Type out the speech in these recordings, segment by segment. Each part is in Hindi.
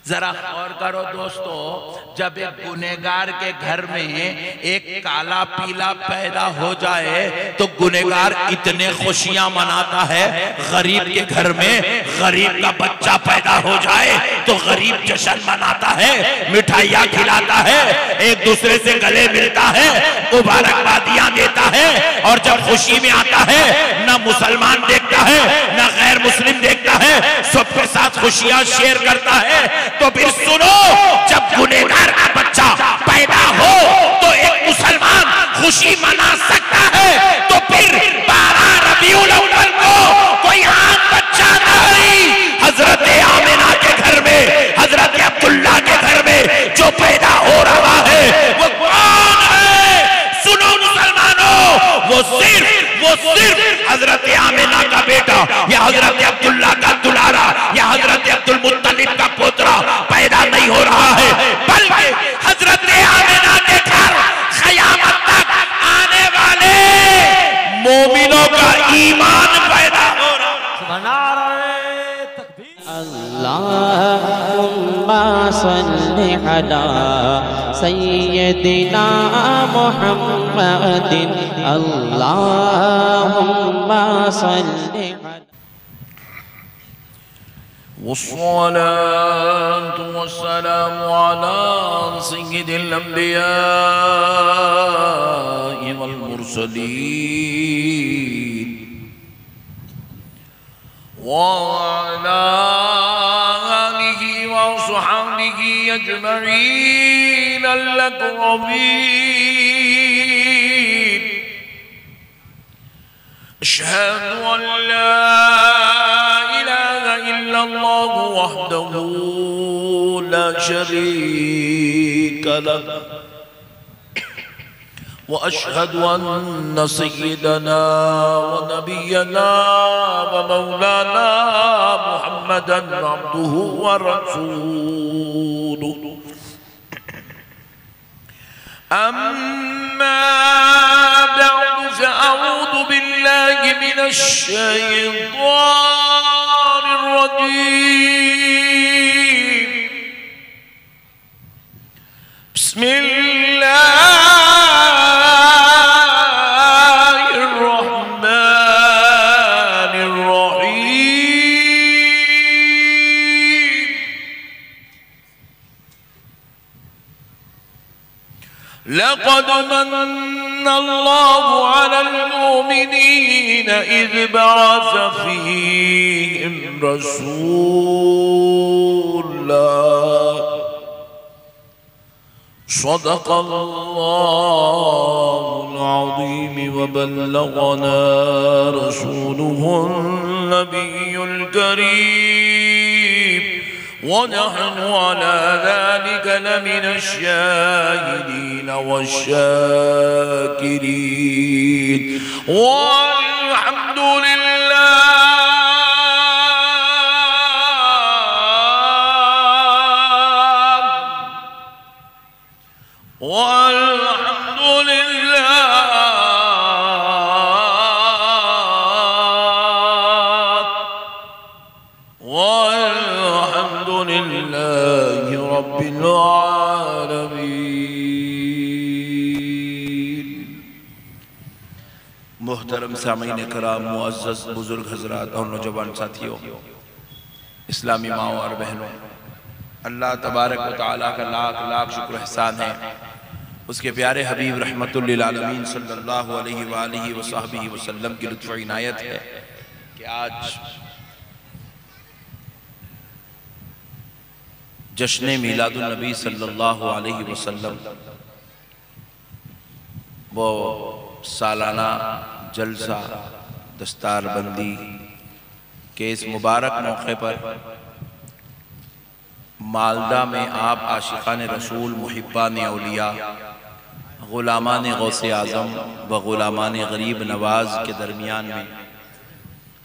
जरा गौर करो दोस्तों, जब एक गुनहगार के घर में एक काला पीला पैदा हो जाए तो गुनहगार इतने खुशियां मनाता है। गरीब के घर में गरीब का बच्चा पैदा हो जाए तो गरीब जश्न मनाता है, मिठाइयाँ खिलाता है, एक दूसरे से गले मिलता है, मुबारकबादियां देता है। और जब खुशी में आता है ना मुसलमान देखता है ना गैर मुस्लिम देखता है, सबके साथ खुशियां शेयर करता है। तो फिर सुनो, जब गुनहगार का बच्चा पैदा हो तो एक मुसलमान खुशी मना सकता है, तो फिर 12 रबीउल अव्वल को कोई आम बच्चा नहीं, हजरत आमिना के घर में, हजरत अब्दुल्ला के घर में जो पैदा हो रहा है वो कौन है? सुनो मुसलमानों, वो सिर्फ हजरत आमिना का बेटा या हजरत अब्दुल्ला का दुलारा या हजरत अब्दुल मुत्तलिब का पोतरा पैदा नहीं हो रहा है, बल्कि हजरत आमिना के घर क़यामत तक आने वाले मोमिनों का ईमान पैदा हो रहा है। अल्लाहुम्मा सल्लि अला सय्यदिना मुहम्मदिन अल्लाहुम्मा सल्लि वस्सलातु वस्सलामु अला सय्यिदिल अंबिया वल मुरसलीन व अला आलिहि व अस्हाबिहि अजमईन अल-अक़रबीन। अशहदु अन ला इल्लल्लाहु वहदहु ला शरीक लहु व अशहदु अन्न सय्यदना व नबियना व मौलाना मुहम्मदन अब्दुहु व रसूलुहु। अम्मा बअद फअऊज़ु बिल्लाहि मिनश शैतानिर रजीम। बिस्मिल्लाहिर रहमानिर रहीम। लक़द मन्ना अल्लाहु अलल मुमिनीन इज़ बअस फ़ीहिम रसूला सदक़ल्लाहुल अज़ीम व बल्लगना रसूलुहुन नबियुल करीम व नहनु अला ज़ालिका लमिनश शाहिदीन वश्शाकिरीन वल्हम्दुलिल्लाह। मोहतरम सामीन कराम, मुअज़्ज़ज़ बुजुर्ग हज़रात और नौजवान साथियों, इस्लामी माओ और बहनों, अल्लाह तबारक व तआला का लाख लाख शुक्र एहसान है, उसके प्यारे हबीब रहमतुल लिल आलमीन सल्लल्लाहु अलैहि व आलिहि व सहबिहि वसल्लम की लुत्फ़ इनायत है कि आज जश्न मीलादुन नबी सल्लल्लाहु अलैहि वसल्लम वो सालाना जलसा दस्तारबंदी के इस मुबारक मौके पर मालदा में आप आशिकान रसूल, मुहिब्बान औलिया, गुलामान गौसे आज़म व गुलामान गरीब नवाज के दरमियान में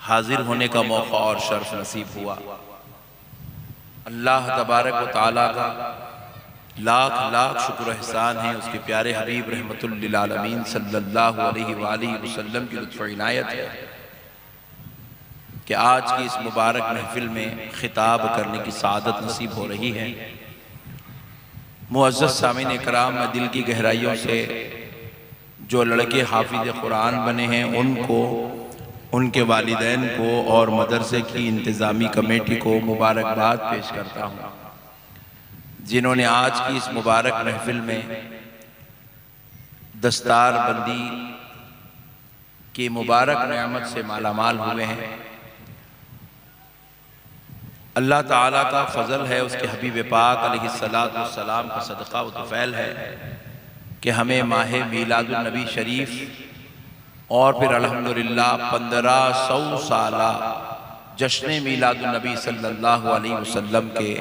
हाजिर होने का मौका और शर्फ नसीब हुआ। अल्लाह तबारक व तआला का लाख लाख शुक्र एहसान है, उसके प्यारे हबीब रहमतुल लिल आलमीन सल्लल्लाहु अलैहि व आलिहि वसल्लम की लुत्फ़ इनायत है कि आज की इस मुबारक महफिल में खिताब करने की सआदत नसीब हो रही है। मुअज़्ज़ज़ सामीन इकराम, मैं दिल की गहराइयों से जो लड़के हाफिज़ कुरान बने हैं उनको, उनके वालिदैन को और मदरसे की इंतज़ामी कमेटी को मुबारकबाद पेश करता हूँ, जिन्होंने आज की इस मुबारक महफिल में दस्तार बंदी की मुबारक नेमत से मालामाल हुए हैं। अल्लाह ताला का फजल है, उसके हबीब पाक अलैहिस्सलातु वस्सलाम का सदका व तुफैल है कि हमें माह मीलादुन नबी शरीफ और फिर अल्हम्दुलिल्लाह 1500 साला जश्न मीलादुन नबी सल्लल्लाहु अलैहि वसल्लम के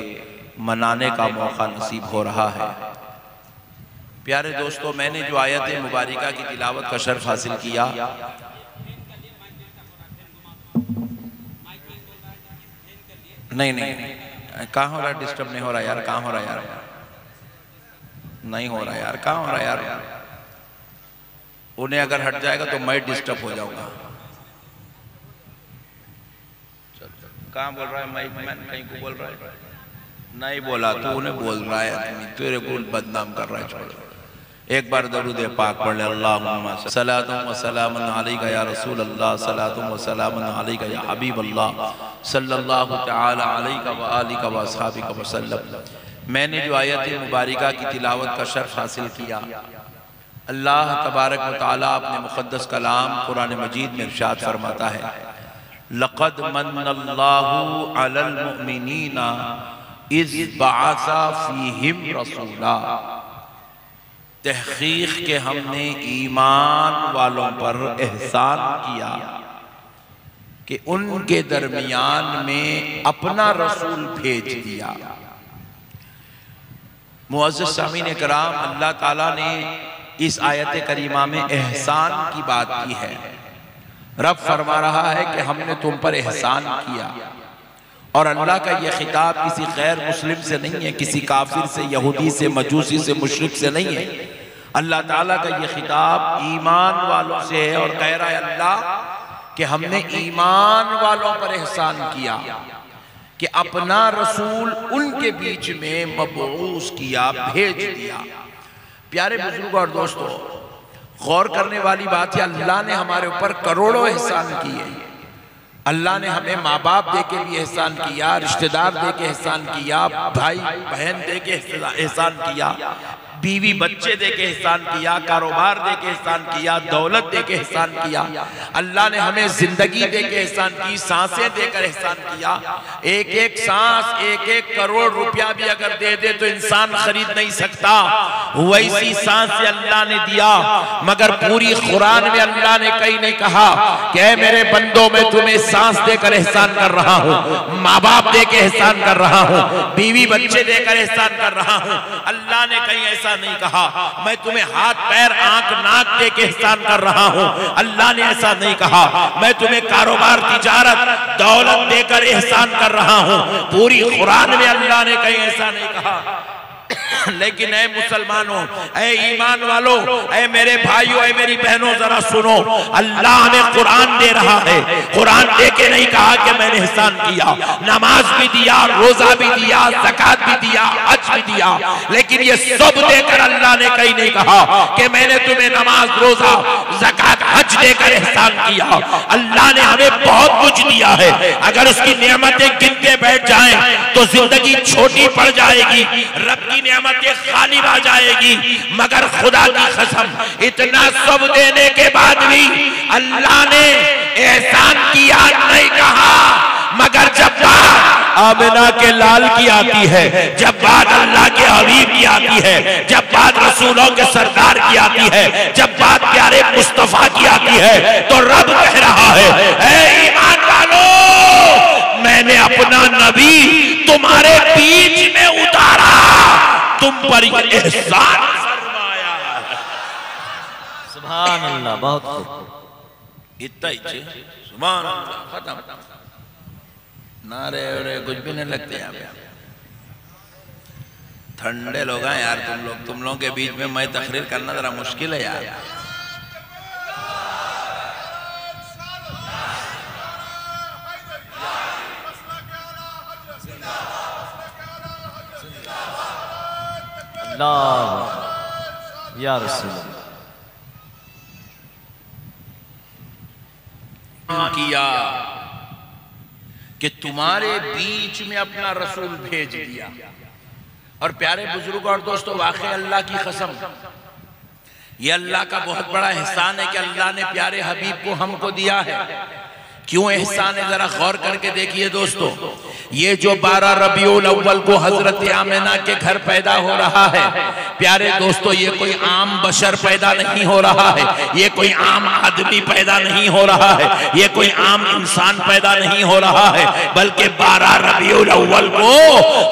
मनाने का मौका नसीब हो रहा है। प्यारे दोस्तों, मैंने जो आयत मुबारका की तिलावत का शर्फ हासिल किया, नहीं कहाँ हो रहा, डिस्टर्ब नहीं हो रहा यार, कहाँ हो रहा यार, नहीं हो रहा यार, कहाँ हो रहा यार, उन्हें अगर हट जाएगा तो मैं डिस्टर्ब हो जाऊंगा। कहाँ बोल रहा है, मैं कहीं को बोल रहा है, नहीं बोला तो उन्हें बोल रहा है, तेरे को बदनाम कर रहा है। छोड़, एक बार दरूद पाक पढ़ ले, अल्लाहुम्मा सल्लल्लाहु व सल्लम अलैका या रसूल अल्लाह, सल्लल्लाहु व सल्लम अलैका या हबीब अल्लाह, सल्लल्लाहु तआला अलैका व आलिका व अस्हाबिका व सल्लम। मैंने जो आयत मुबारका की तिलावत का शर्फ हासिल किया, अल्लाह तबारक व तआला अपने मुक़द्दस कलाम कुरान मजीद में इरशाद फरमाता है, लक़द मन्नल्लाहु अलल मुमिनीना इज़ बअसा फ़ीहिम रसूला। तहक़ीक़ के हमने ईमान वालों पर एहसान किया कि उनके दरमियान में अपना रसूल भेज दिया। मुअज़्ज़ज़ सामीन कराम, अल्लाह ताला ने इस आयत करीमा में एहसान की बात की है। रब फरमा रहा है कि हमने तुम पर एहसान किया, और अल्लाह का यह खिताब किसी गैर मुस्लिम से नहीं है, किसी काफिर से, यहूदी से, मजूसी से, मुशरिक से नहीं है। अल्लाह ताला का यह खिताब ईमान वालों से है और कह रहा है अल्लाह कि हमने ईमान वालों पर एहसान किया कि अपना रसूल उनके बीच में मबऊस किया, भेज दिया। प्यारे बुजुर्ग और दोस्तों, गौर करने वाली बात है, अल्लाह ने हमारे ऊपर करोड़ों एहसान किए। अल्लाह ने हमें माँ बाप दे के भी एहसान किया, रिश्तेदार दे के एहसान किया, भाई बहन दे के एहसान किया, बीवी बच्चे दे के एहसान किया, कारोबार दे के एहसान किया, दौलत दे के एहसान किया। अल्लाह ने हमें जिंदगी दे के एहसान की, सांसें देकर एहसान किया। एक एक सांस 1-1 करोड़ रुपया भी अगर दे दे तो इंसान खरीद नहीं सकता, वैसी सांस अल्लाह ने दिया। मगर पूरी कुरान में अल्लाह ने कहीं नहीं कहा कि ऐ मेरे बंदों में तुम्हें सांस देकर एहसान कर रहा हूँ, माँ बाप दे के एहसान कर रहा हूँ, बीवी बच्चे देकर एहसान कर रहा हूँ। अल्लाह ने कहीं ऐसा नहीं कहा मैं तुम्हें हाथ पैर आंख नाक दे के एहसान कर रहा हूं। अल्लाह ने ऐसा नहीं कहा मैं तुम्हें कारोबार तिजारत दौलत देकर एहसान कर रहा हूं। पूरी कुरान में अल्लाह ने कहीं ऐसा नहीं कहा। लेकिन ऐ मुसलमानों, ऐ ईमान वालों, ऐ मेरे भाइयों, ऐ मेरी बहनों, जरा सुनो, अल्लाह हमें कुरान दे रहा है। कुरान दे के नहीं कहा कि मैंने एहसान किया, नमाज भी दिया, रोजा भी दिया, ज़कात भी दिया, हज भी दिया, लेकिन ये सब देकर अल्लाह ने कहीं नहीं कहा कि मैंने तुम्हें नमाज, रोजा, ज़कात, हज देकर एहसान किया। अल्लाह ने हमें बहुत कुछ दिया है, अगर उसकी नेमतें गिनते बैठ जाएं तो जिंदगी छोटी पड़ जाएगी, रब की नेमतें खाली आ जाएगी। मगर खुदा की कसम, इतना सब देने के बाद भी अल्लाह ने एहसान किया नहीं कहा। मगर जब बात आमिना के लाल की आती है, जब बात अल्लाह के हबीब की आती है, जब बात रसूलों के सरदार की आती है, जब बात प्यारे मुस्तफा की आती है, तो रब कह रहा है ऐ ईमान वालों, मैंने अपना नबी तुम्हारे बीच में उतारा, तुम पर एहसान फरमाया। सुभान अल्लाह, बहुत खूब। इतना ही, सुभान अल्लाह, खत्म। नारे अरे कुछ भी नहीं लगते यहाँ पे। ठंडे लोग हैं यार तुम लोग के बीच में मैं तकरीर करना जरा मुश्किल है यार। अल्लाह या रसूल किया कि तुम्हारे बीच में अपना रसूल भेज दिया। और प्यारे बुजुर्ग और दोस्तों, वाकई अल्लाह की कसम, ये अल्लाह का बहुत बड़ा एहसान है कि अल्लाह ने प्यारे हबीब को हमको दिया है। क्यों एहसान है, जरा गौर करके देखिए दोस्तों। ये जो 12 रबीउल अव्वल को हजरत आमिना के घर पैदा हो रहा है, प्यारे दोस्तों, ये कोई आम बशर पैदा नहीं हो रहा है, ये कोई आम आदमी पैदा नहीं हो रहा है, ये कोई आम इंसान पैदा नहीं हो रहा है, बल्कि 12 रबीउल अव्वल को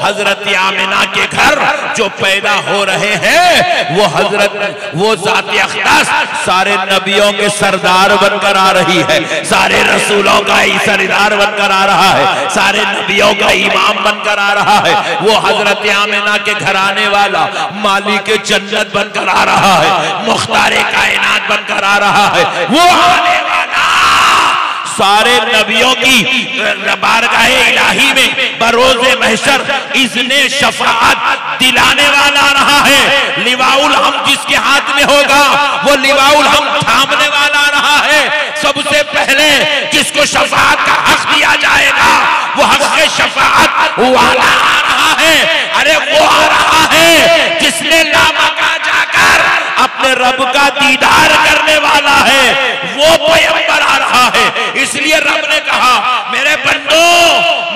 हजरत आमिना के घर जो पैदा हो रहे हैं वो ज़ात अक़दस सारे नबियों के सरदार बनकर आ रही है, सारे रसूलों का सरदार बनकर आ रहा है, सारे नबियों का इमाम बनकर आ रहा है। वो हजरत आमिना के घराने वाला मालिक जन्नत बनकर आ रहा है, मुख्तारे कायनात बनकर आ रहा है। वो आने वाला सारे नबियों की बारगाह इलाही में बरोज़े महशर इज़्ने शफ़ाअत दिलाने वाला आ रहा है। लिवाउल हम जिसके हाथ में होगा वो लिवाउल हम थामने वाला आ रहा है। सबसे पहले जिसको शफ़ाअत का हक दिया जाएगा वो हक के शफ़ाअत वाला आ रहा है। अरे वो आ रहा है जिसने लामका जाकर अपने रब का दीदार करने वाला है, वो पैगंबर आ रहा है। इसलिए रब ने कहा, मेरे बंदो,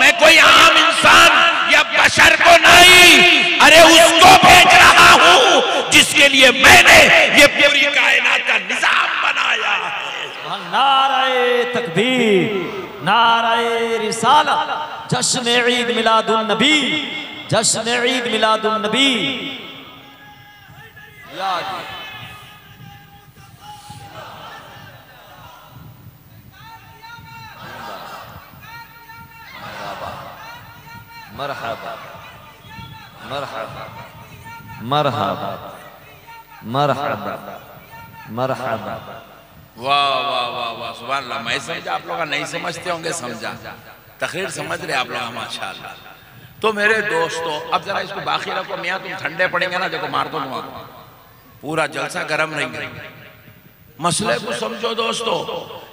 मैं कोई आम इंसान या बशर को नहीं, अरे उसको भेज रहा हूं जिसके लिए मैंने ये पूरी कायनात का निजाम बनाया है। नारे तकबीर, नारे रिसालत, जश्न ईद मिलादुन नबी, जश्न ईद मिलादुन नबी। मरहबा मरहबा मरहबा मरहबा मरहबा। वाह वाह वाह वाह, सुभान अल्लाह। मैं समझा, आप लोग नहीं समझते होंगे, समझा, तकरीर समझ रहे आप लोग, माशाअल्लाह। तो मेरे दोस्तों, अब जरा इसको बाकी रखो, मियाँ तुम ठंडे पड़ेंगे ना, देखो मार दो मुँह, पूरा जलसा गर्म रहेंगे। मसले को समझो दोस्तों,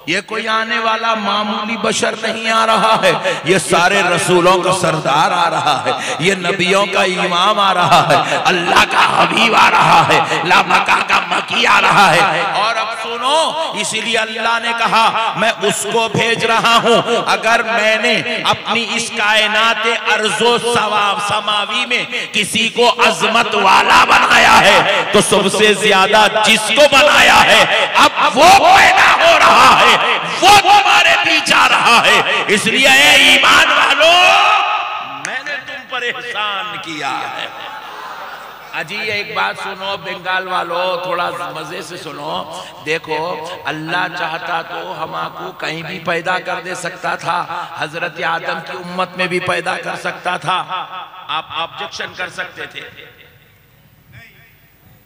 ये कोई आने वाला मामूली बशर नहीं आ रहा है, ये सारे रसूलों का सरदार आ रहा है, ये नबियों का इमाम आ रहा है, अल्लाह का हबीब आ रहा है, लामका का मकी आ रहा है। और अब सुनो, इसीलिए अल्लाह ने कहा मैं उसको भेज रहा हूं। अगर मैंने अपनी इस कायनात अर्ज़ो समावी में किसी को अजमत वाला बनाया है तो सबसे ज्यादा जिसको बनाया है अब वो पैदा हो रहा है, वो तुम्हारे बीच आ रहा है। इसलिए ईमान वालों, मैंने तुम पर एहसान किया है। अजी एक बात सुनो बंगाल वालों, थोड़ा मजे से सुनो। देखो, अल्लाह चाहता तो हमको कहीं भी पैदा कर दे सकता था, हजरत आदम की उम्मत में भी पैदा कर सकता था। आप ऑब्जेक्शन कर सकते थे,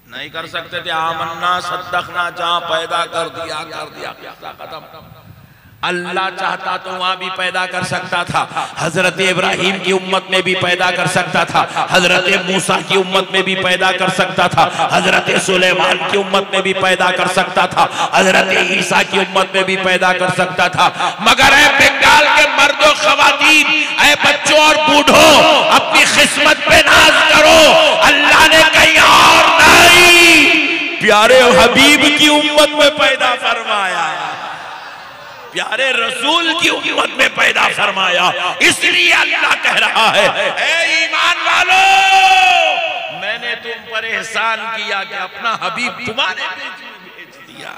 नहीं कर सकते थे। आमन्ना सद्दक़ना, जहां पैदा कर दिया खत्म। अल्लाह चाहता तो वहां भी पैदा कर सकता था, हजरत इब्राहिम की उम्मत में भी पैदा कर सकता था, हजरत मूसा की उम्मत में भी पैदा कर सकता था, हजरत सुलेमान की उम्मत में भी पैदा कर सकता था, हजरत ईसा की उम्मत में भी पैदा कर सकता था। मगर ऐ बंगाल के मर्दों खवातीन, ऐ बच्चों और बूढ़ों, अपनी किस्मत पे नाज करो। अल्लाह ने कहीं और नहीं, प्यारे हबीब की उम्मत में पैदा फरमाया, प्यारे रसूल की उम्मत में पैदा फरमाया। इसलिए अल्लाह कह रहा है, ए ईमान वालों, मैंने तुम पर एहसान किया कि अपना हबीब तुम्हारे बीच में भेज दिया।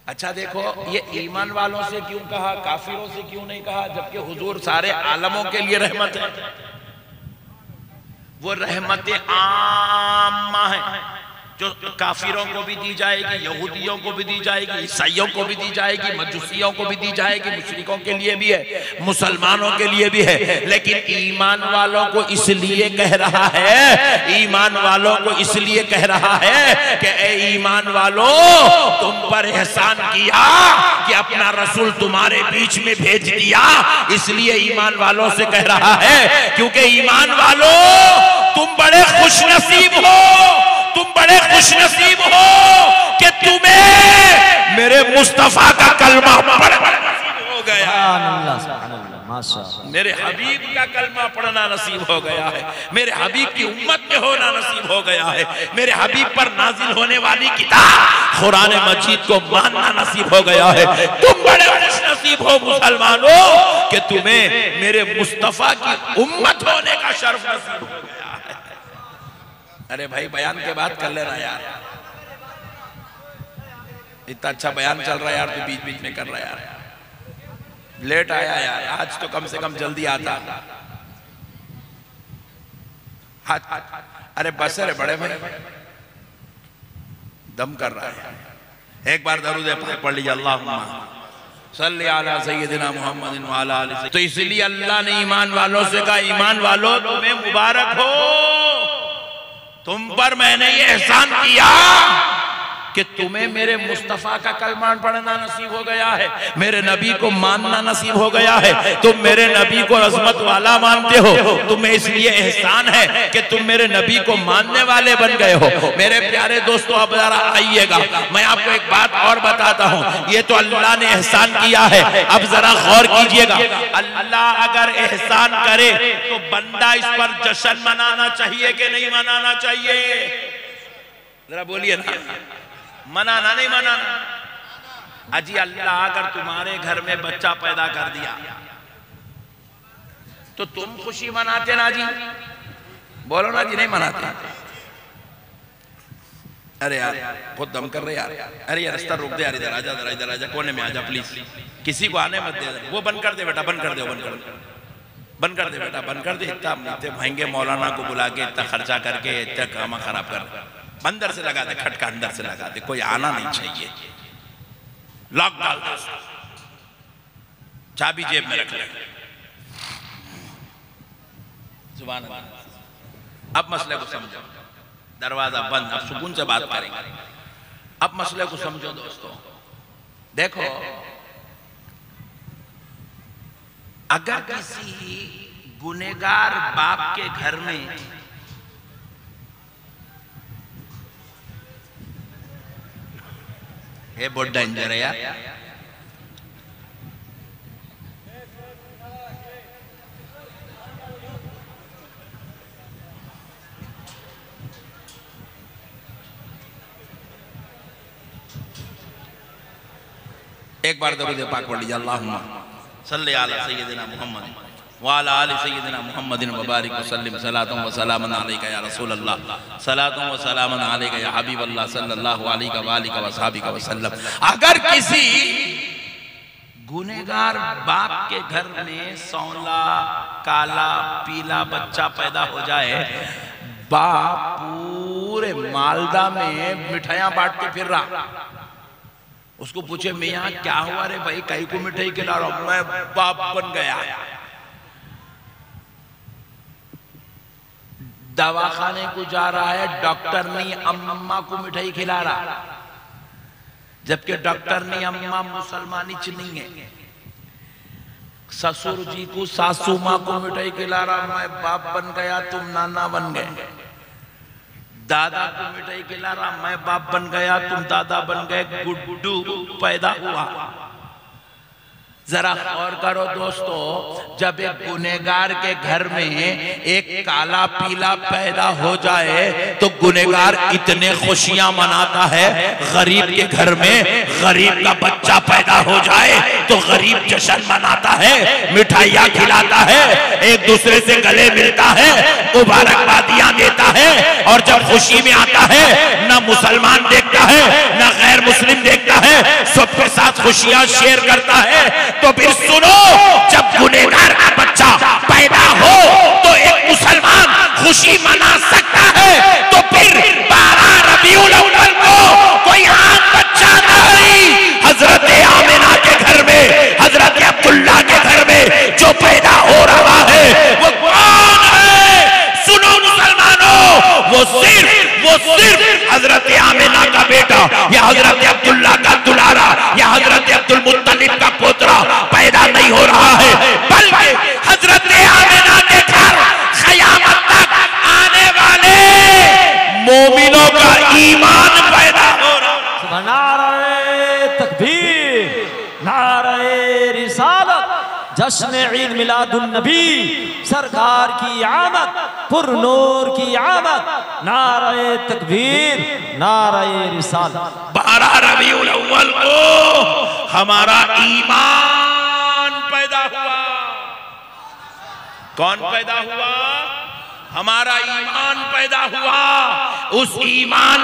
अच्छा देखो, ये ईमान वालों से क्यों कहा, काफिरों से क्यों नहीं कहा, जबकि हुजूर सारे आलमों के लिए रहमत है। वो रहमत आम्मा है जो काफिरों को भी दी जाएगी, यहूदियों को भी दी जाएगी, ईसाइयों को भी दी जाएगी, मजूसियों को भी दी जाएगी, मुशरिकों के लिए भी है, मुसलमानों के लिए भी है। लेकिन ईमान वालों को इसलिए कह रहा है, ईमान वालों को इसलिए कह रहा है कि ए ईमान वालों, तुम पर एहसान किया कि अपना रसूल तुम्हारे बीच में भेज दिया। इसलिए ईमान वालों से कह रहा है, क्योंकि ईमान वालों तुम बड़े खुशनसीब हो, तुम बड़े खुशनसीब हो कि तुम्हें मेरे मुस्तफा का कलमा पढ़ना नसीब हो गया। मेरे हबीब का कलमा पढ़ना नसीब हो गया है, मेरे हबीब की उम्मत में होना नसीब हो गया है, मेरे हबीब पर नाजिल होने वाली किताब कुरान मजीद को मानना नसीब हो गया है। तुम बड़े खुशनसीब हो मुसलमानों कि तुम्हें मेरे मुस्तफा की उम्मत होने का शर्फ नसीब हो गया है। अरे भाई बयान के बाद कर लेना यार, इतना अच्छा बयान चल रहा है यार, तू बीच बीच में कर रहा है यार, लेट आया यार, आज तो कम से कम जल्दी आता। अरे बस रे बड़े भाई, दम कर रहा है। एक बार दरूद पाक पढ़ लीजिए, अल्लाहुम्मा सल्ली अला सय्यदिना मुहम्मदिन व अला आलिहि। तो इसलिए अल्लाह ने ईमान वालों से कहा, ईमान वालों तुम्हें मुबारक हो, तुम पर मैंने ये एहसान किया कि तुम्हें मेरे मुस्तफा का कलमा पढ़ना नसीब हो गया है, मेरे नबी को मानना नसीब हो गया है। तुम मेरे नबी को अजमत वाला मानते हो, तुम्हें इसलिए एहसान है कि तुम मेरे नबी को मानने वाले बन गए हो। मेरे प्यारे दोस्तों अब जरा आइएगा, मैं आपको एक बात और बताता हूँ। ये तो अल्लाह ने एहसान किया है, अब जरा गौर कीजिएगा। अल्लाह अगर एहसान करे तो बंदा इस पर जश्न मनाना चाहिए कि नहीं मनाना चाहिए? जरा बोलिए ना, मनाना नहीं मनाना? अजी अल्लाह अगर तुम्हारे घर में बच्चा पैदा कर दिया तो तुम खुशी मनाते ना जी? बोलो ना जी, नहीं मनाते? अरे यार बहुत दम कर रहे यार, अरे यार रास्ता रोक दे यार, इधर आजा, इधर आजा, कोने में आजा प्लीज, किसी को आने मत दे। वो बंद कर दे बेटा, बंद कर दे, बंद कर दे बेटा, बंद कर दे। इतना महंगे मौलाना को बुला के इतना खर्चा करके इतना काम खराब कर, अंदर से लगा दे, खटका अंदर से लगा दे, कोई आना नहीं चाहिए, लॉक डाल दे, चाबी जेब में रख ले। सुभान अल्लाह। अब मसले को समझो, दरवाजा बंद, अब सुकून से बात करेंगे। अब मसले को समझो दोस्तों, देखो अगर किसी गुनहगार बाप के घर में ये बहुत डेंजर है यार, एक बार दरूद पाक पढ़ लीजिए, अल्लाहुम्मा सल्ली अला सय्यदिना मुहम्मद व अला आलि सय्यदिना मुहम्मदिन व बारिक व सल्लिम सलातन व सलामन अलैका या रसूल अल्लाह, सलातन व सलामन अलैका या हबीब अल्लाह सल्लल्लाहु अलैहि व आलिहि व सहाबिका व सल्लम। अगर किसी गुनहगार बाप के घर में सौला काला पीला बच्चा पैदा हो जाए, बाप पूरे मालदा में मिठाइयां बांट के फिर रहा, उसको पूछे मियाँ क्या हुआ रे भाई, कहीं को मिठाई खिला रहा हूं, मैं बाप बन गया। दवाखाने को जा रहा है, डॉक्टर नहीं अम्मा को मिठाई खिला रहा, जबकि डॉक्टर नहीं अम्मा मुसलमानी च नहीं है। ससुर जी को सासू माँ को मिठाई खिला रहा, मैं बाप बन गया, तुम नाना बन गए। दादा को मिठाई खिला रहा, मैं बाप बन गया, तुम दादा बन गए, गुड्डू पैदा हुआ। जरा गौर करो दोस्तों, जब एक गुनहगार के घर में एक काला पीला पैदा हो जाए तो गुनहगार इतने खुशियां मनाता है। गरीब के घर में गरीब का बच्चा पैदा हो जाए तो गरीब जश्न मनाता है, मिठाइयाँ खिलाता है, एक दूसरे से गले मिलता है, मुबारकबादियां देता है। और जब खुशी में आता है ना मुसलमान देखता है ना गैर मुस्लिम देखता है, सबके साथ खुशियां शेयर करता है। तो फिर सुनो, जब गुनहगार का बच्चा पैदा हो तो एक मुसलमान खुशी मना सकता है, तो फिर 12 रबीउल अव्वल को कोई आम बच्चा नहीं, हजरत आमिना के घर में, हजरत अब्दुल्ला के घर में जो पैदा हो रहा है वो कौन है? सुनो मुसलमानों, वो सिर्फ हजरत आमिना का बेटा या हजरत अब्दुल्ला का दुलारा या हजरत अब्दुल मुत्तलिब का पोतरा पैदा नहीं हो रहा है, बल्कि हजरत आमिना के घर क़यामत तक आने जश्न ईद मिलादुन नबी, सरकार की आमद, पुरनूर की आमद, नारे तकबीर, नारे रिसालत। 12 रबीउल अव्वल को हमारा ईमान पैदा हुआ। कौन पैदा हुआ? हमारा ईमान पैदा हुआ। उस ईमान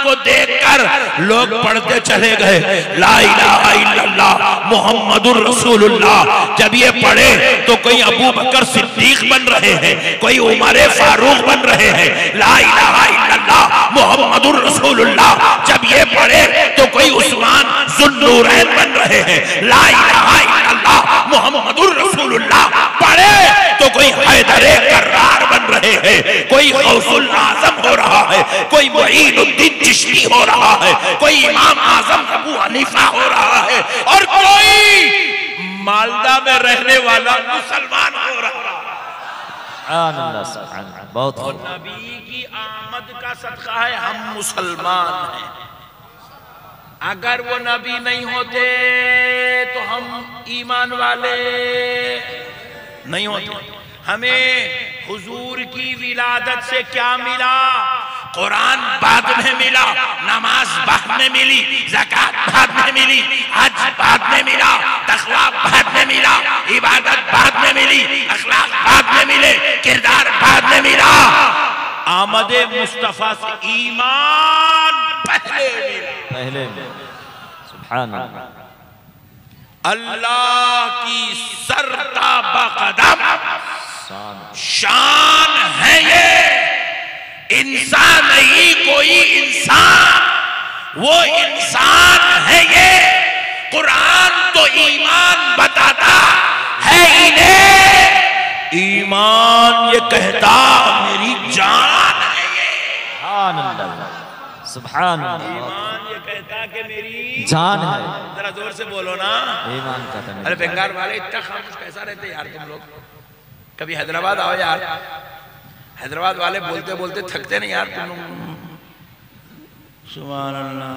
को देखकर लोग पढ़ते चले गए, ला इलाहा इल्लल्लाह मुहम्मदुर रसूलुल्लाह। जब ये पढ़े तो कोई अबू बकर सिद्दीक बन रहे हैं, कोई उमर फारूक बन रहे हैं। ला इलाहा इल्लल्लाह मुहम्मदुर रसूलुल्लाह। जब ये पढ़े तो कोई उस्मान ज़ुन्नूरैन बन रहे हैं। ला इलाहा इल्लल्लाह मुहम्मदुर रसूलुल्लाह। पढ़े तो कोई हैदरे कर्रार बन रहे हैं, कोई गौसुल आजम हो रहा है, कोई मुईनुद्दीन चिश्ती हो रहा है, कोई इमाम आजम अबू हनीफा हो रहा है, और कोई मालदा में रहने वाला मुसलमान हो रहा है। बहुत और नबी की आमद का सदका है हम मुसलमान हैं। अगर वो नबी नहीं होते तो हम ईमान वाले नहीं होते। हमें हुजूर की विलादत से क्या मिला? कुरान बाद में मिला, नमाज बाद में मिली, ज़कात बाद में मिली, हज बाद में मिला, तक़वा बाद में मिला, इबादत बाद में मिली, अखलाक बाद में मिले, किरदार बाद में मिला। आमद मुस्तफा से ईमान पहले सुभान अल्लाह। अल्लाह की सरता बकदम शान है ये। इंसान नहीं कोई इंसान, वो इंसान है ये। कुरान तो ईमान बताता है इन्हें, ईमान ये कहता मेरी जान है ये। सुभान अल्लाह। ईमान ये कहता कि मेरी जान है। जरा जोर से बोलो ना। ईमान कहता है। अरे बंगाल वाले इतना खामोश कैसा रहते यार तुम लोग? कभी हैदराबाद आओ यार, हैदराबाद वाले बोलते बोलते थकते नहीं यार तुम लोग। सुभान अल्लाह,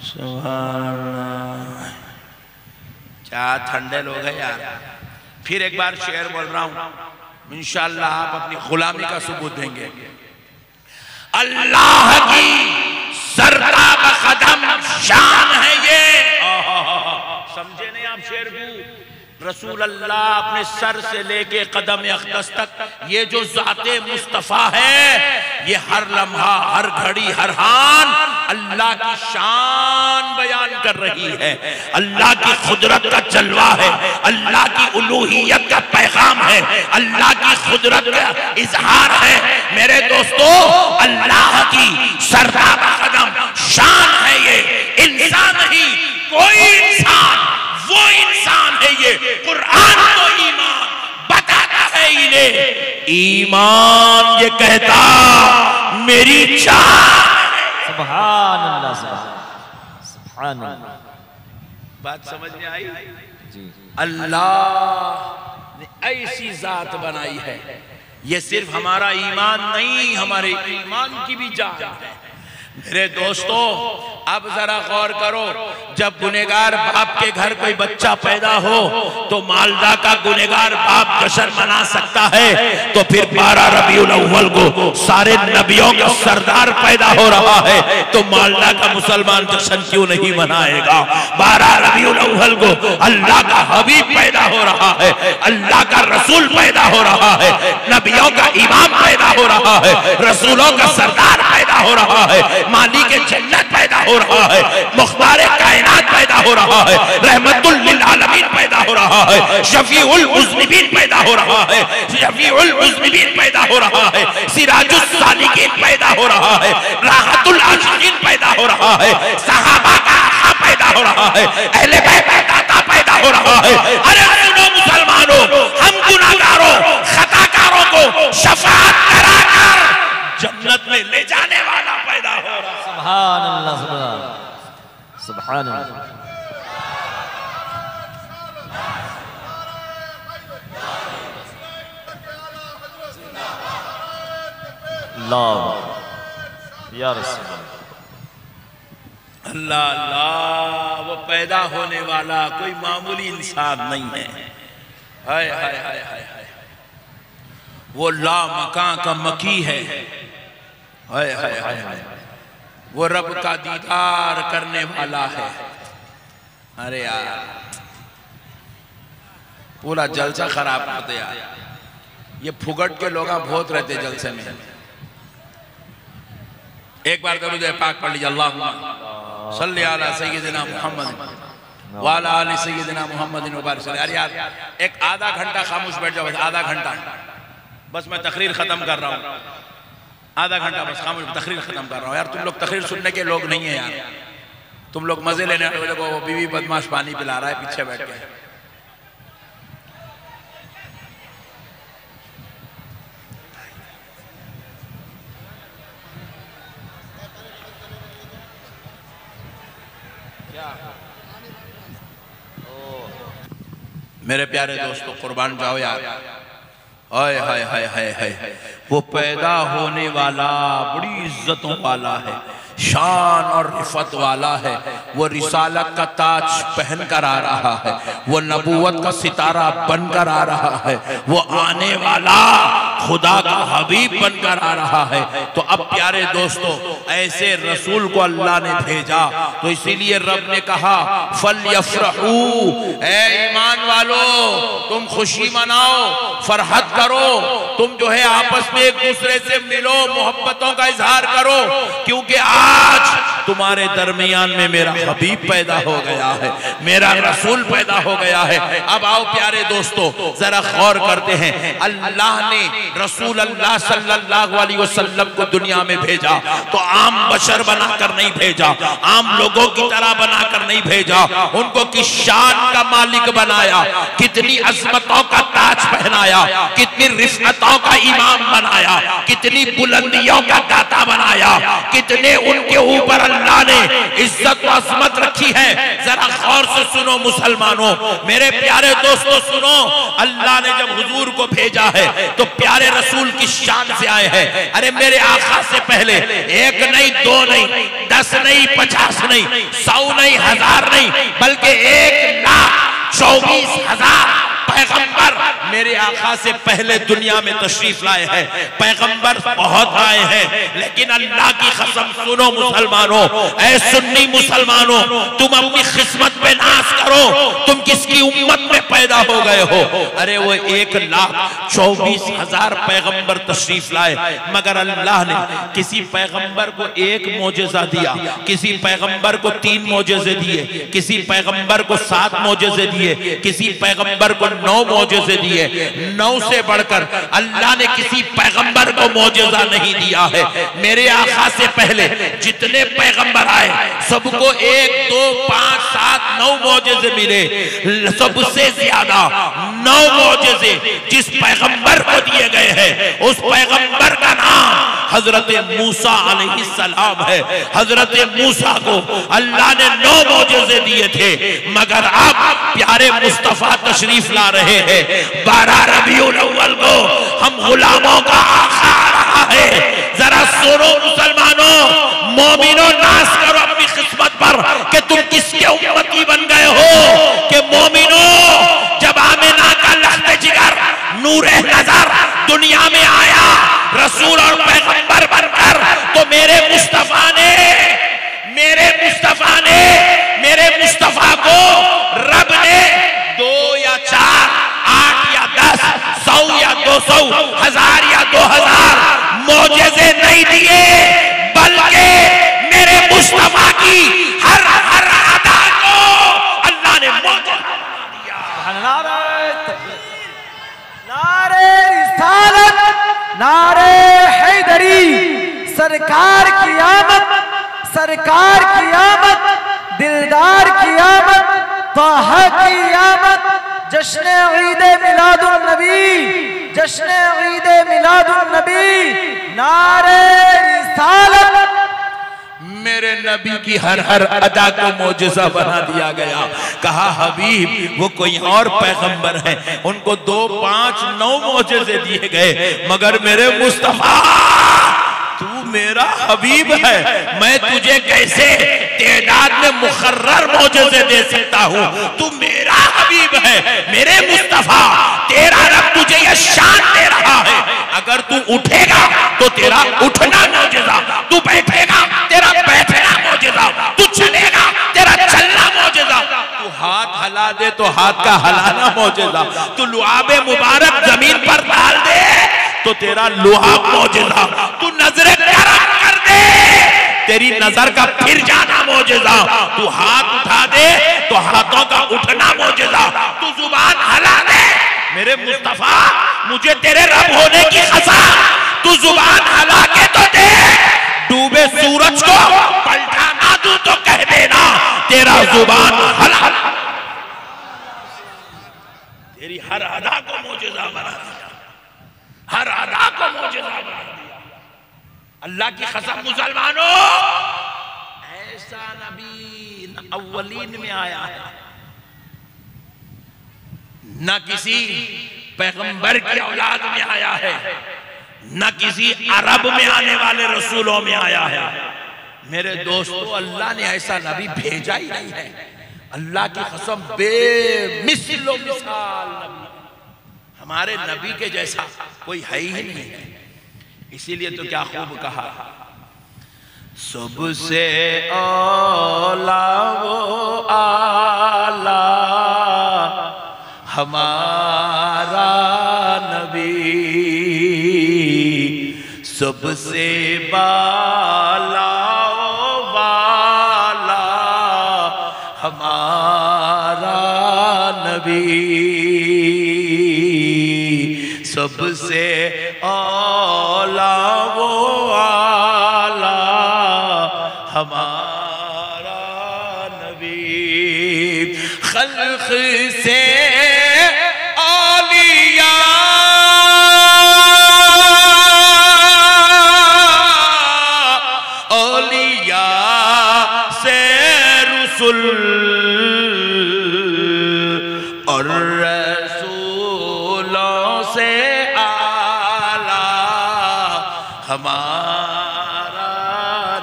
सुभान अल्लाह। क्या ठंडे लोग हैं यार। फिर एक बार शेर बोल रहा हूं, इंशाअल्लाह आप अपनी गुलामी का सबूत देंगे। अल्लाह की सरता बकदम शान है ये। समझे नहीं आप शेर को? रसूल अल्लाह अपने सर से लेके कदम अक़दस तक ये जो ज़ाते मुस्तफ़ा है, ये हर लम्हा, हर घड़ी, हर हान अल्लाह की शान बयान कर रही है। अल्लाह की खुदरत का जलवा है, अल्लाह की उलूहियत का पैगाम है, अल्लाह की खुदरत का इजहार है। मेरे दोस्तों, अल्लाह की सरता बकदम शान है ये। इंसान नहीं कोई इंसान, वो इंसान है ये। कुरान तो ईमान बताता है इन्हें, ईमान ये कहता मेरी जान। सुभान अल्लाह, सुभान अल्लाह। बात समझ में आई जी? अल्लाह ने ऐसी जात बनाई है, ये सिर्फ हमारा ईमान नहीं, हमारे ईमान की भी जान है। मेरे दोस्तों, अब जरा गौर करो, जब गुनेगार बाप के घर कोई बच्चा पैदा हो तो मालदा का गुनेगार बाप जश्न मना सकता है, तो फिर 12 रबीउल अव्वल को सारे नबियों का सरदार पैदा हो रहा है, तो मालदा का मुसलमान जश्न क्यों नहीं मनाएगा? 12 रबीउल अव्वल को अल्लाह का हबीब पैदा हो रहा है, अल्लाह का रसूल पैदा हो रहा है, नबियों का इमाम पैदा हो रहा है, रसूलों का सरदार पैदा हो रहा है, मालिक जन्नत पैदा हो रहा है, मुख्तार कायनात पैदा हो रहा है, रहमतुल लिल आलमीन पैदा हो रहा है, शफीउल मुज़निबीन पैदा हो रहा है, शफीउल मुज़निबीन पैदा हो रहा है, सिराजुस सालिकीन पैदा हो रहा है, राहतुल आशिकीन पैदा हो रहा है, सहाबा का आका पैदा हो रहा है, अहले बैत का दाता पैदा हो रहा है। अरे सुनो मुसलमानों, हम गुनाहगारों, खताकारों को शफाअत कराकर जन्नत में ले जाने वाला पैदा हो रहा है। सुभान अल्लाह, सुभान अल्लाह। या रसूल अल्लाह अल्लाह, वो पैदा होने वाला कोई मामूली इंसान नहीं है। हाय हाय हाय हाय हाय, वो ला मकां का मकी है। हाय हाय हाय हाय, वो रब का दीदार करने वाला है। अरे यार पूरा जलसा खराब करते यार, ये फुगट के लोग बहुत रहते जलसे में। एक बार दरूद पाक पढ़ लीजिए, अल्लाहुम्मा सल्ली अला सय्यिदिना मुहम्मद व अला आलि सय्यिदिना मुहम्मदिन व बारिक सल्लल्लाहु अलैहि। यार एक आधा घंटा खामोश बैठ जाओ, बस आधा घंटा, बस मैं तकरीर खत्म कर रहा हूँ। आधा घंटा बस खामोश, तकरीर खत्म कर रहा हूँ। यार तुम लोग तकरीर सुनने के लोग नहीं है यार, तुम लोग मजे लेने वाले को। वो बीवी बदमाश पानी पिला रहा है पीछे बैठ के। मेरे प्यारे दोस्तों कुर्बान जाओ यार। हाय हाय हाय हाय हाय, वो पैदा होने वाला बड़ी इज्जतों वाला है, शान और रिफत वाला है। वो रिसालत का ताज पहन कर आ रहा है, वो नबूवत का सितारा बनकर आ रहा है, वो आने वाला खुदा का हबीब बनकर आ रहा है। तो अब प्यारे दोस्तों ऐसे रसूल को अल्लाह ने भेजा, तो इसीलिए रब ने कहा फल यफरहू, ऐ ईमान वालो तुम खुशी मनाओ, फरहत करो, तुम जो है आपस में एक दूसरे से मिलो, मोहब्बतों का इजहार करो, क्योंकि आज तुम्हारे दरमियान में मेरा हबीब पैदा हो गया है, मेरा रसूल पैदा हो गया है। अब आओ प्यारे दोस्तों जरा गौर करते हैं, अल्लाह ने रसूल अल्लाह सल्लल्लाहु अलैहि वसल्लम को दुनिया में भेजा तो आम बशर बनाकर नहीं भेजा, आम लोगों की तरह बनाकर नहीं भेजा, उनको किस शान का मालिक बनाया, कितनी अजमतों का ताज पहनाया, कितनी रिफअतों का इमाम बनाया, कितनी बुलंदियों का दाता बनाया, कितने उनके ऊपर अल्लाह ने इज्जत व अजमत रखी है। जरा गौर से सुनो मुसलमानों, मेरे प्यारे दोस्तों सुनो, अल्लाह ने जब हुजूर को भेजा है तो प्यारे रसूल की शान से आए हैं। अरे मेरे आका से पहले एक नहीं, दो नहीं, 10 नहीं, 50 नहीं, 100 नहीं, 1000 नहीं, बल्कि 1,24,000 पैगंबर मेरे आका से पहले दुनिया में तशरीफ लाए हैं। पैगंबर बहुत आए हैं, लेकिन अल्लाह की कसम सुनो मुसलमानों, ऐ सुन्नी मुसलमानों, तुम अपनी किस्मत पे नाज करो, तुम किसकी उम्मत में पैदा हो गए हो। अरे वो 1,24,000 पैगंबर तशरीफ लाए, मगर अल्लाह ने किसी पैगंबर को एक मोजेजा दिया, किसी पैगंबर को 3 मोजेजे दिए, किसी पैगंबर को 7 मोजेजे दिए, किसी पैगंबर को 9 मोजेजे दिए। 9 से बढ़कर अल्लाह ने किसी पैगंबर को मोजेजा नहीं दिया है। मेरे आका से पहले जितने पैगंबर आए सबको 1, 2, 5, 7, 9 मोजेजे मिले। सबसे ज्यादा 9 मोजेजे जिस पैगंबर को दिए गए हैं उस पैगंबर का नाम हजरत मूसा अलैहिस्सलाम है। हजरत मूसा को अल्लाह ने 9 मोजेजे दिए थे, मगर अब प्यारे मुस्तफा तशरीफ ला रहे हैं। 12 रबीउल अव्वल को हम गुलामों का आका आ रहा है। जरा सुनो मुसलमानों, मोमिनों, नाज करो अपनी किस्मत पर कि तुम किसके उम्मती बन गए हो। कि मोमिनों जब आमिना का लख्त जिगर नूरे नजर दुनिया में आया रसूल और पैगंबर बनकर, तो मेरे मुस्तफा ने मेरे मुस्तफा को रब ने 2 या 4, 8 या 10, 100 या 200, 1000 या 2000 मोजेजे नहीं दिए, बल्कि मेरे मुस्तफा की हर अदा को अल्लाह ने मोजेजा दिया। नारे रिसालत, नारे हैदरी, सरकार की आमद, सरकार की आमद, दिलदार की आमद, ताहा की आमद, जश्न ईद मिलादुन नबी, जश्न ईद मिलादुन नबी, नारे रिसालत। मेरे नबी की हर अदा को मोजेजा बना दिया गया। कहा हबीब वो कोई और पैगंबर है, उनको 2, 5, 9 मोजेजे दिए गए, मगर मेरे मुस्तफा तू मेरा हबीब है, मैं तुझे कैसे तेदाद में मुकर्रर मौजज़े दे सकता हूँ। तू मेरा हबीब है, मेरे मुस्तफा, तेरा रब तुझे यह शान दे रहा है। अगर तू उठेगा तो तेरा उठना मौजज़ा, तू बैठेगा तेरा बैठना मौजज़ा, तू चलेगा तेरा चलना मौजज़ा, तू हाथ हला दे तो हाथ का हलाना मौजज़ा, तू लुआबे मुबारक जमीन पर डाल दे तो तेरा लुआब मौजज़ा, तू नजरे करम कर दे तेरी नजर का फिर जाना मौजज़ा, तू हाथ उठा दे तो हाथों का उठना मौजज़ा, तू जुबान हला दे मेरे मुस्तफा, मुझे तेरे रब होने की कसम, तू जुबान हला के तो दे, डूबे सूरज को पलटा ना दूं तो कह देना तेरा जुबान हला। तेरी हर अदा को मौजज़ा बना दिया, हर अदा को मौजज़ा बना दिया। अल्लाह की कसम मुसलमानों, ऐसा नबी न अव्वलीन में आया है, न किसी पैगंबर की औलाद में आया है, न किसी अरब में आने वाले रसूलों में आया है। मेरे दोस्तों, अल्लाह ने ऐसा नबी भेजा ही नहीं है। अल्लाह की कसम, बेमिसाल मिसाल नबी, हमारे नबी के जैसा कोई है ही नहीं है। इसीलिए तो क्या खूब कहा, सबसे औला वो आला हमारा नबी, सबसे बाला वाला हमारा नबी, सबसे औला वो आला हमारा नबी, खल्क़ से औलिया औलिया से रसूल और रसूलों से आला हमारा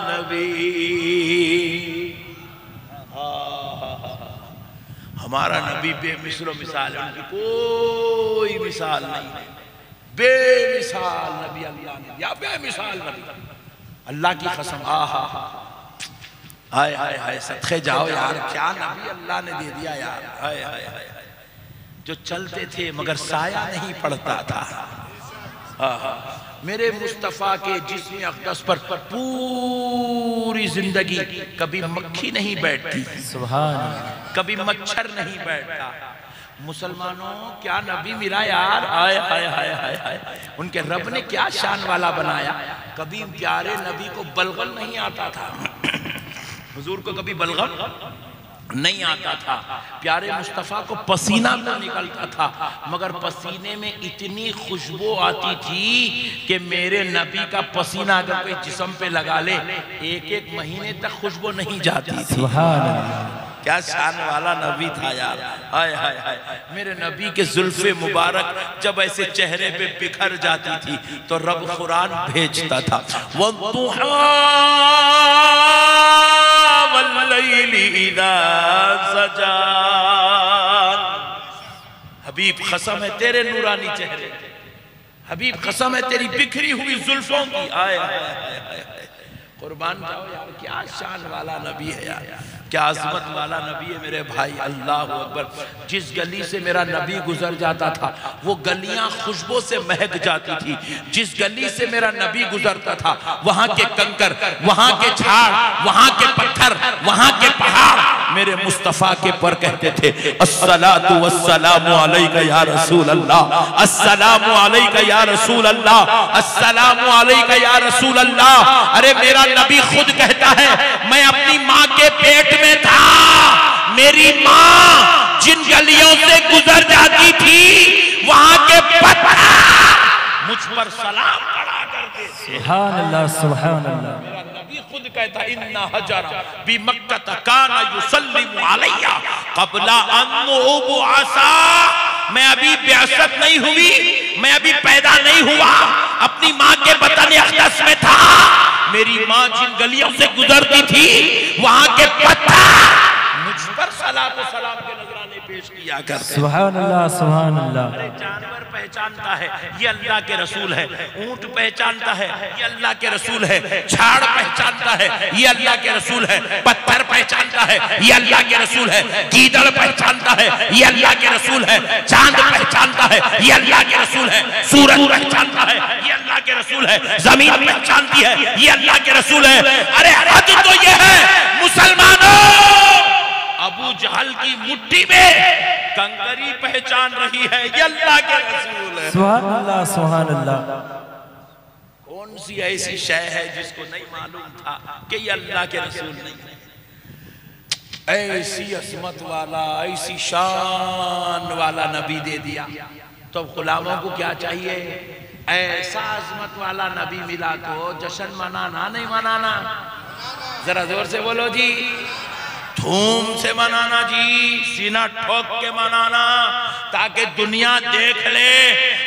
नबी। हमारा नबी बेमिसाल मिसाल है, उनकी कोई मिसाल नहीं है। बेमिसाल नबी अल्लाह ने दिया, बेमिसाल नबी, अल्लाह की कसम। हाय हाय हाय, सदके जाओ यार, क्या नबी अल्लाह ने दे दिया यार। हाय हाय हाय, जो चलते थे मगर साया नहीं पड़ता था। मेरे मुस्तफ़ा के जिस्म अक़दस पर पूरी जिंदगी कभी मक्खी नहीं बैठती, सुभान अल्लाह, कभी मच्छर नहीं बैठता। मुसलमानों, क्या नबी मिला यार। हाय हाय हाय हाय हाय, उनके रब ने क्या शान वाला बनाया। कभी प्यारे नबी को बलगम नहीं आता था, हुजूर को कभी बलगम नहीं आता था। प्यारे मुस्तफ़ा को पसीना तो निकलता था, मगर पसीने में इतनी खुशबू आती थी कि मेरे नबी का पसीना अगर कोई जिस्म पे लगा ले, एक एक महीने तक खुशबू नहीं जाती थी। सुभान अल्लाह, क्या शान वाला नबी था यार। हाय हाय हाय, मेरे नबी के जुल्फे मुबारक जब ऐसे चेहरे पे बिखर जाती थी तो रब कुरान भेजता था, वद्दुहा वल्लैली इज़ा सजा। हबीब कसम है तेरे नूरानी चेहरे, हबीब कसम है तेरी बिखरी हुई जुल्फों की। आए कुर्बान जाओ यार, क्या शान वाला नबी है यार, क्या अज़मत वाला नबी है मेरे भाई। अल्लाह अकबर। जिस गली से मेरा नबी गुजर जाता था वो गलियां खुशबू से महक जाती थी। जिस गली से मेरा नबी गुजरता था वहां के कंकर, वहां के झाड़, वहां के पत्थर, वहां के पहाड़ मेरे मुस्तफा के पर कहते थे, अस्सलातु वस्सलामु अलैका या रसूल अल्लाह, अस्सलामु अलैका या रसूल अल्लाह, अस्सलामु अलैका या रसूल अल्लाह। अरे मेरा नबी खुद कहता है, मैं अपनी माँ के पेट में था, मेरी माँ जिन गलियों से गुजर जाती थी वहां के पत्थर मुझ पर सलाम पड़ा करते थे। सुभान अल्लाह, सुभान अल्लाह। मेरा नबी खुद कहता, इन्ना हजरा बी मक्का काना युसल्लिमु अलैया क़ब्ला अन उबअसा। मैं अभी बिअसत नहीं हुई, मैं अभी पैदा नहीं हुआ, अपनी माँ के बतन अक़दस में था, मेरी माँ जिन गलियों से गुजरती थी वहां के पत्थर मुझ पर सलात व सलाम के नजराने पेश किया करते। सुभान अल्लाह सुभान अल्लाह। अरे जानवर पहचानता है ये अल्लाह के रसूल है, ऊंट पहचानता है ये अल्लाह के रसूल है, झाड़ पहचानता है ये अल्लाह के रसूल है, पत्थर पहचानता है ये अल्लाह के रसूल है, गीदड़ पहचानता है ये अल्लाह के रसूल है, चांद पहचानता है ये अल्लाह के रसूल है, सूरज पहचानता है ये अल्लाह के रसूल है, जमीन पहचानती है ये अल्लाह के रसूल है। अरे हद तो ये है मुसलमानों, अबू जहल की मुट्ठी में कंकरी पहचान रही है ये अल्लाह के रसूल है। सुभान अल्लाह सुभान अल्लाह। कौन सी ऐसी शय है जिसको नहीं मालूम था कि ये अल्लाह के रसूल नहीं है। ऐसी असमत वाला ऐसी शान वाला नबी दे दिया तो गुलामों को क्या चाहिए। ऐसा अजमत वाला नबी मिला तो जश्न मनाना नहीं मनाना, जरा जोर से बोलो जी, धूम से मनाना जी, सीना ठोक के मनाना, ताकि दुनिया देख ले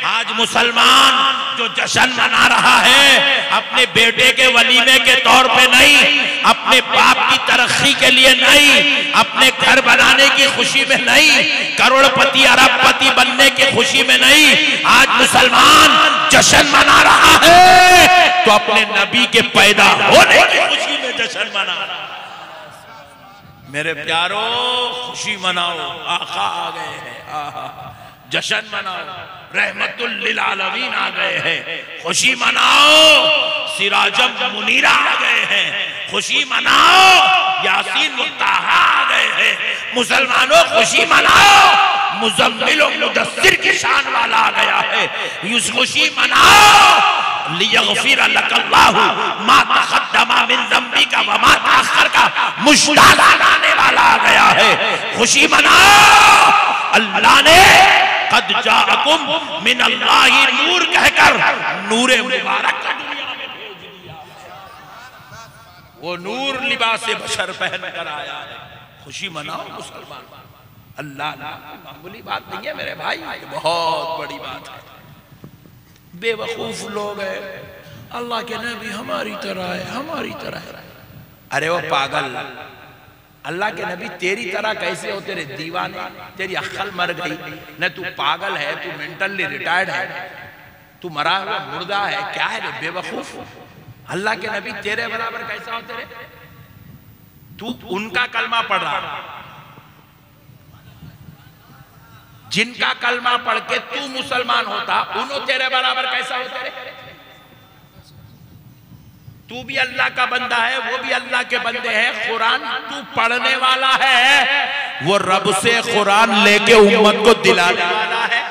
आज मुसलमान जो जश्न मना रहा है अपने बेटे के वलीमे के तौर पे नहीं, अपने बाप की तरक्की के लिए नहीं, अपने घर बनाने की खुशी में नहीं, करोड़पति अरबपति बनने की खुशी में नहीं, आज मुसलमान जश्न मना रहा है तो अपने नबी के पैदा होने की खुशी में जश्न मना रहा है। मेरे प्यारो खुशी मनाओ, आका आ गए हैं, जश्न मनाओ, रहमतुल लिल आलमीन आ गए हैं, खुशी मनाओ, सिराजम मुनीरा आ गए हैं, खुशी मनाओ, यासीन मुत्ताहा आ गए हैं। मुसलमानों खुशी मनाओ, मुज़म्मिल और मुदस्सिर की शान वाला आ गया है, यूं खुशी मनाओ, लियग़फ़िर लकल्लाहु मा तक़द्दमा मिन ज़म्बिका व मा तअख़्ख़र का मुश्ताक़ लाने वाला आ गया है। खुशी मनाओ, अल्लाह ने क़द जाअकुम मिन अल्लाहि नूर कहकर नूरे मुबारक दुनिया में भेज दिया, वो नूर लिबास बशर पहन कर आया है। खुशी मनाओ मुसलमान, अल्लाह मामूली बात नहीं है मेरे भाई, बहुत बड़ी बात है। बेवकूफ लोग हैं, अल्लाह के नबी हमारी तरह है, हमारी तरह है। अरे वो पागल, अल्लाह के नबी तेरी तरह कैसे हो, तेरे दीवाने, तेरी अक्ल मर गई न, तू पागल है, तू मेंटली रिटायर्ड है, तू मरा हुआ मुर्दा है, क्या है रे बेवकूफ। अल्लाह के नबी तेरे बराबर कैसा हो तेरे, तू उनका कलमा पढ़ रहा, जिनका कलमा पढ़ के तू मुसलमान होता उन्हों तेरे बराबर कैसा होते रे। तू भी अल्लाह का बंदा है, वो भी अल्लाह के बंदे हैं, कुरान तू पढ़ने वाला है, वो रब से कुरान लेके उम्मत को दिलाने वाला है।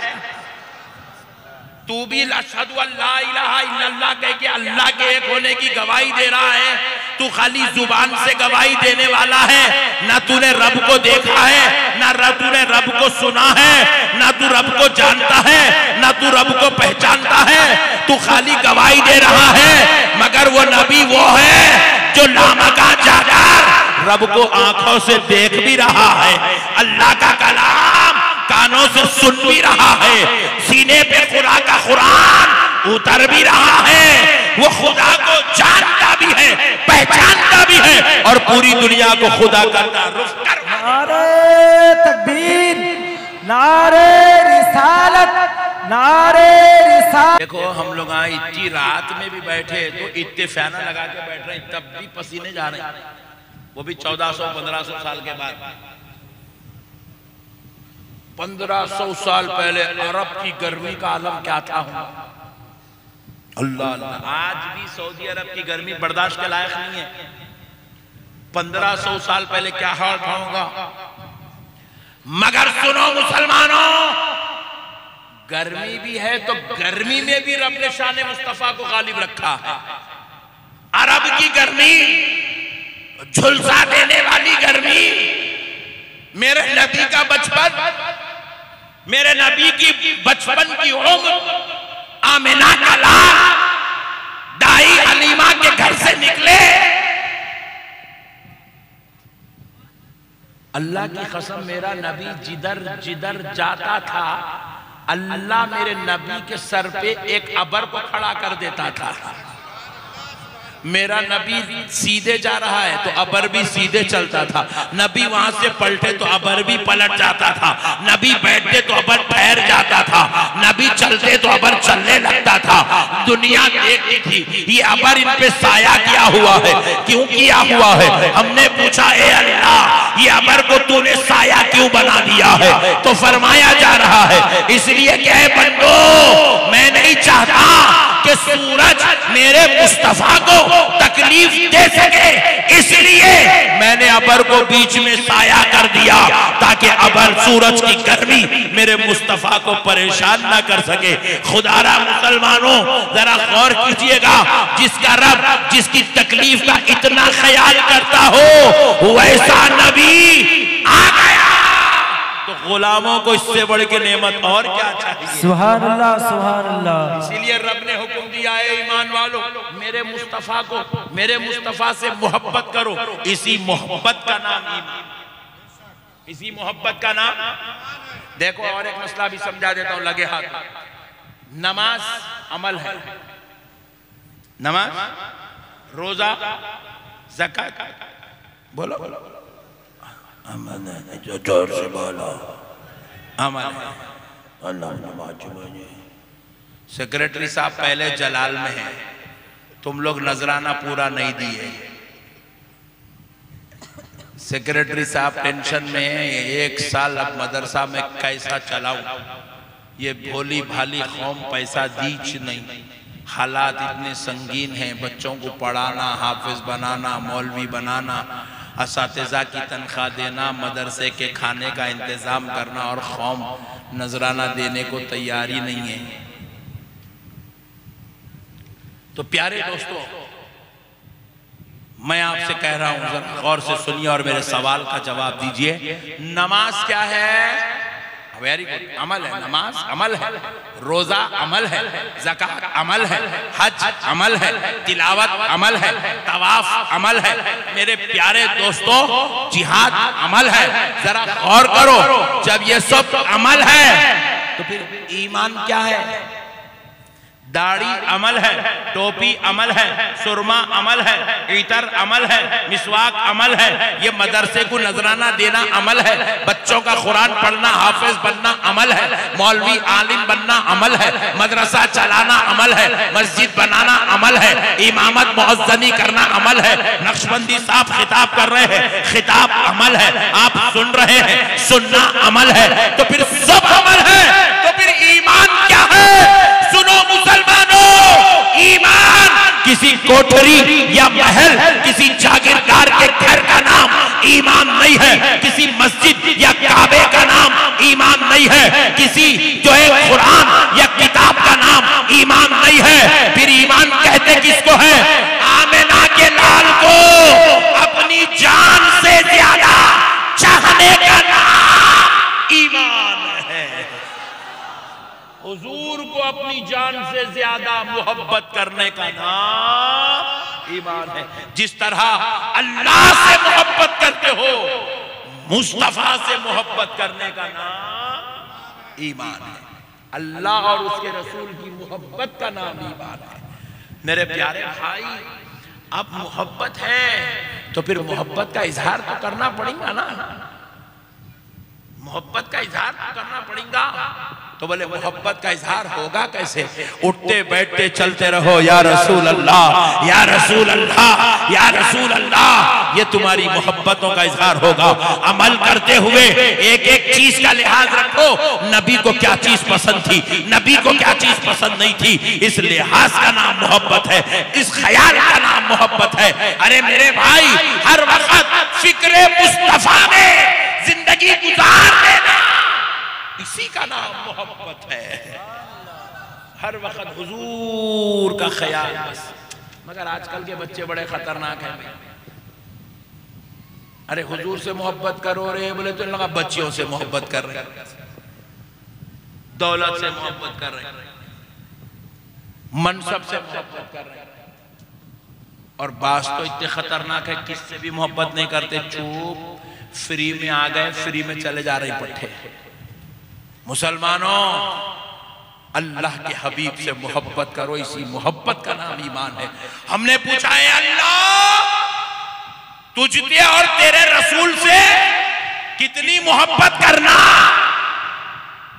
तू भी अशहदु अल्ला इलाहा इल्लल्लाह कह के अल्लाह के एक होने की गवाही दे रहा है, तू खाली जुबान से गवाही देने वाला है, ना तूने रब को देखा है, ना तूने रब को सुना है, ना तू रब को जानता है, ना तू रब को पहचानता है, तू खाली गवाही दे रहा है। मगर वो नबी वो है जो लामका जाकर रब को आंखों से देख भी रहा है, अल्लाह का कलाम कानों से सुन भी रहा है, सीने पे खुदा का कुरान उतर भी रहा है, वो खुदा को जानता भी है, पहचानता भी है और पूरी दुनिया को खुदा का तारुफ कर। नारे तकबीर, नारे रिसालत, नारे रिसालत। देखो हम लोग यहाँ इतनी रात में भी बैठे तो इतने फैना लगा के बैठ रहे हैं, तब भी पसीने जा रहे हैं, वो भी 1400-1500 साल के बाद। 1500 साल पहले अरब की गर्मी का आलम क्या था, अल्लाह अल्लाह। आज भी सऊदी अरब की गर्मी बर्दाश्त के लायक नहीं है। 1500 साल पहले क्या हाल होगा। मगर सुनो मुसलमानों, गर्मी भी है तो गर्मी में भी रब ने शान मुस्तफा को गालिब रखा है। अरब की गर्मी, झुलसा देने वाली गर्मी, मेरे नबी का बचपन, मेरे नबी की बचपन की उम्र, आमिना का लाल दाई हलीमा के घर से निकले, अल्लाह की कसम मेरा नबी जिधर जिधर जाता था अल्लाह मेरे नबी के सर पे एक अबर को खड़ा कर देता था। मेरा नबी सीधे जा रहा है तो अबर भी सीधे चलता था, नबी वहां से पलटे तो अबर भी पलट जाता था, नबी बैठते तो अबर ठहर जाता था, नबी चलते तो अबर चलने लगता था। दुनिया देखती थी ये अबर इन पे साया किया हुआ है, क्यों किया हुआ है? हमने पूछा ए अल्लाह ये अबर को तूने साया क्यों बना दिया है? तो फरमाया जा रहा है इसलिए क्या है बंदो, मैं नहीं चाहता कि सूरज मेरे मुस्तफा को तकलीफ दे सके, इसलिए मैंने अबर को बीच में साया कर दिया ताकि अबर सूरज की गर्मी मेरे मुस्तफा को परेशान ना कर सके। खुदारा मुसलमानों जरा गौर कीजिएगा, जिसका रब जिसकी तकलीफ का इतना ख्याल करता हो वैसा नबी आ गया तो गुलामों को इससे बढ़ के नेमत और क्या चाहिए? सुभान अल्लाह, सुभान अल्लाह। इसीलिए रब ने हुक्म दिया है ईमान वालों मेरे मुस्तफा को, मेरे मुस्तफा से मोहब्बत करो। इसी मोहब्बत का नाम ईमान, इसी मोहब्बत का नाम। देखो और एक मसला भी समझा देता हूं, लगे हाथ। नमाज अमल है, नमाज, रोजा, ज़कात, बोलो अमल है, जो जोर से बोलो अमल है। अल्लाह नमाज मुझे। सेक्रेटरी साहब पहले जलाल में है, तुम लोग नजराना पूरा नहीं दिए। सेक्रेटरी साहब टेंशन में है, एक साल अब मदरसा में कैसा चलाऊं, ये भोली भाली कौम पैसा दीच नहीं। हालात इतने संगीन हैं, बच्चों को पढ़ाना, हाफिज बनाना, मौलवी बनाना, असातिज़ा की तनख्वाह देना, मदरसे के खाने का इंतज़ाम करना, और कौम नजराना देने को तैयार ही नहीं है। तो प्यारे दोस्तों मैं आपसे कह रहा हूं जरा गौर से सुनिए और मेरे सवाल का जवाब दीजिए। नमाज क्या है? वेरी गुड, अमल है। नमाज अमल है, रोजा अमल है, ज़कात अमल है, हज अमल है, तिलावत अमल है, तवाफ अमल है। मेरे प्यारे दोस्तों जिहाद अमल है। जरा गौर करो, जब ये सब अमल है तो फिर ईमान क्या है? दाढ़ी अमल है, टोपी अमल है, सुरमा अमल है, इतर अमल है, मिसवाक अमल है, ये मदरसे को नजराना देना अमल है, बच्चों का कुरान पढ़ना, हाफिज बनना अमल है, मौलवी आलिम बनना अमल है, मदरसा चलाना अमल है, मस्जिद बनाना अमल है, इमामत मुअज्जनी करना अमल है। नक्शबंदी साहब खिताब कर रहे हैं, खिताब अमल है, आप सुन रहे हैं, सुनना अमल है। तो फिर सब अमल है, तो फिर ईमान क्या है? सुनो मुसलमानों, ईमान किसी कोठरी या महल, किसी जागीरदार के घर का नाम ईमान नहीं है, किसी मस्जिद या काबे का नाम ईमान नहीं है, किसी जो है कुरान या किताब का नाम ईमान नहीं है। फिर ईमान कहते किसको है? आमिना के लाल को अपनी जान से ज्यादा चाहने का नाम ईमान है। हुजूर को अपनी जान से ज्यादा मोहब्बत करने का नाम ईमान है। जिस तरह अल्लाह से मोहब्बत करते हो, मुस्तफा से मोहब्बत करने का नाम ईमान है। अल्लाह और उसके रसूल की मोहब्बत का नाम ईमान है। मेरे प्यारे भाई, अब मोहब्बत है तो फिर मोहब्बत का इजहार तो करना पड़ेगा ना, मोहब्बत का इजहार तो करना पड़ेगा। तो बोले मोहब्बत का इजहार होगा कैसे? उठते बैठते चलते रहो या रसूल अल्लाह, या रसूल अल्लाह, या रसूल अल्लाह, ये तुम्हारी मोहब्बतों का इजहार होगा। अमल करते हुए एक एक चीज का लिहाज रखो, नबी को क्या चीज पसंद थी, नबी को क्या चीज पसंद नहीं थी, इस लिहाज का नाम मोहब्बत है, इस ख्याल का नाम मोहब्बत है। अरे मेरे भाई, हर वक्त फिक्रे मुस्तफा में जिंदगी गुजार देना, इसी का नाम मोहब्बत है। हर वक्त हुजूर का ख्याल बस। मगर आजकल के बच्चे बड़े खतरनाक हैं। अरे हुजूर से मोहब्बत करो रे, बोले तो लगा बच्चियों से मोहब्बत कर रहे, दौलत से मोहब्बत कर रहे, मनसब से मोहब्बत कर रहे। और बास तो इतने खतरनाक है, किससे भी मोहब्बत नहीं करते, चुप, फ्री में आ गए, फ्री में चले जा रहे पट्टे। मुसलमानों अल्लाह के हबीब से मोहब्बत करो, इसी मोहब्बत का नाम ईमान है। हमने पूछा है अल्लाह तुझसे और तेरे रसूल से कितनी मोहब्बत करना,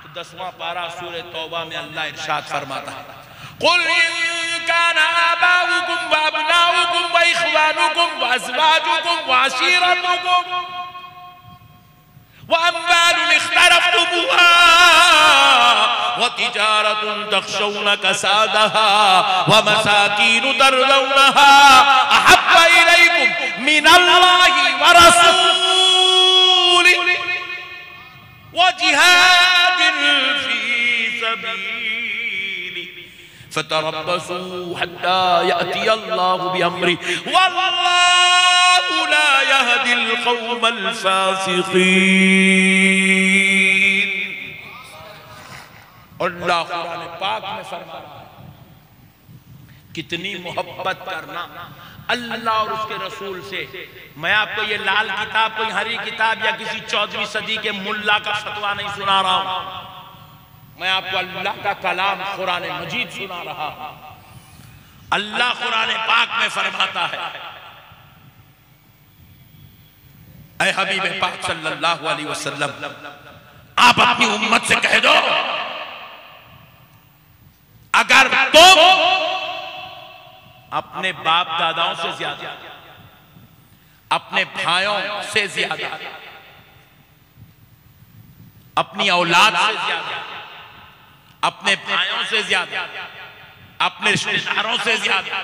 तो 10वां पारा सूरह तौबा में अल्लाह इरशाद फरमाता है, कुल इन काना आबाउकुम व अबनाउकुम व इख्वानुकुम व अज़वाजुकुम व अशीरतुकुम व अम्वालुन इख्तरफ्तुमुहा व तिजारतुन तख्शौना कसादहा व मसाकीन तर्ज़ौनहा अहब्बा इलैकुम मिनल्लाहि व रसूलिही व जिहादिन फी सबीलिही फतरब्बसू हत्ता यअती अल्लाहु बिअम्रिही वल्लाहु ला यहदिल कौमल फासिकीन। और अल्लाह कुरान पाक में फरमा रहा है कितनी मोहब्बत करना अल्लाह और उसके रसूल से। मैं आपको ये लाल किताब, कोई हरी किताब या किसी 14वीं सदी के मुल्ला का फतवा नहीं सुना रहा हूं, मैं आपको अल्लाह का कलाम कुरान मजीद सुना रहा हूं। अल्लाह कुरान पाक में फरमाता है, ऐ हबीब पाक सल्लल्लाहु अलैहि वसल्लम, आप अपनी उम्मत से कह दो अगर तुम अपने बाप दादाओं से ज्यादा, अपने भाइयों से ज्यादा, अपनी औलाद से ज्यादा, अपने भाइयों से ज्यादा, अपने रिश्तेदारों से ज्यादा,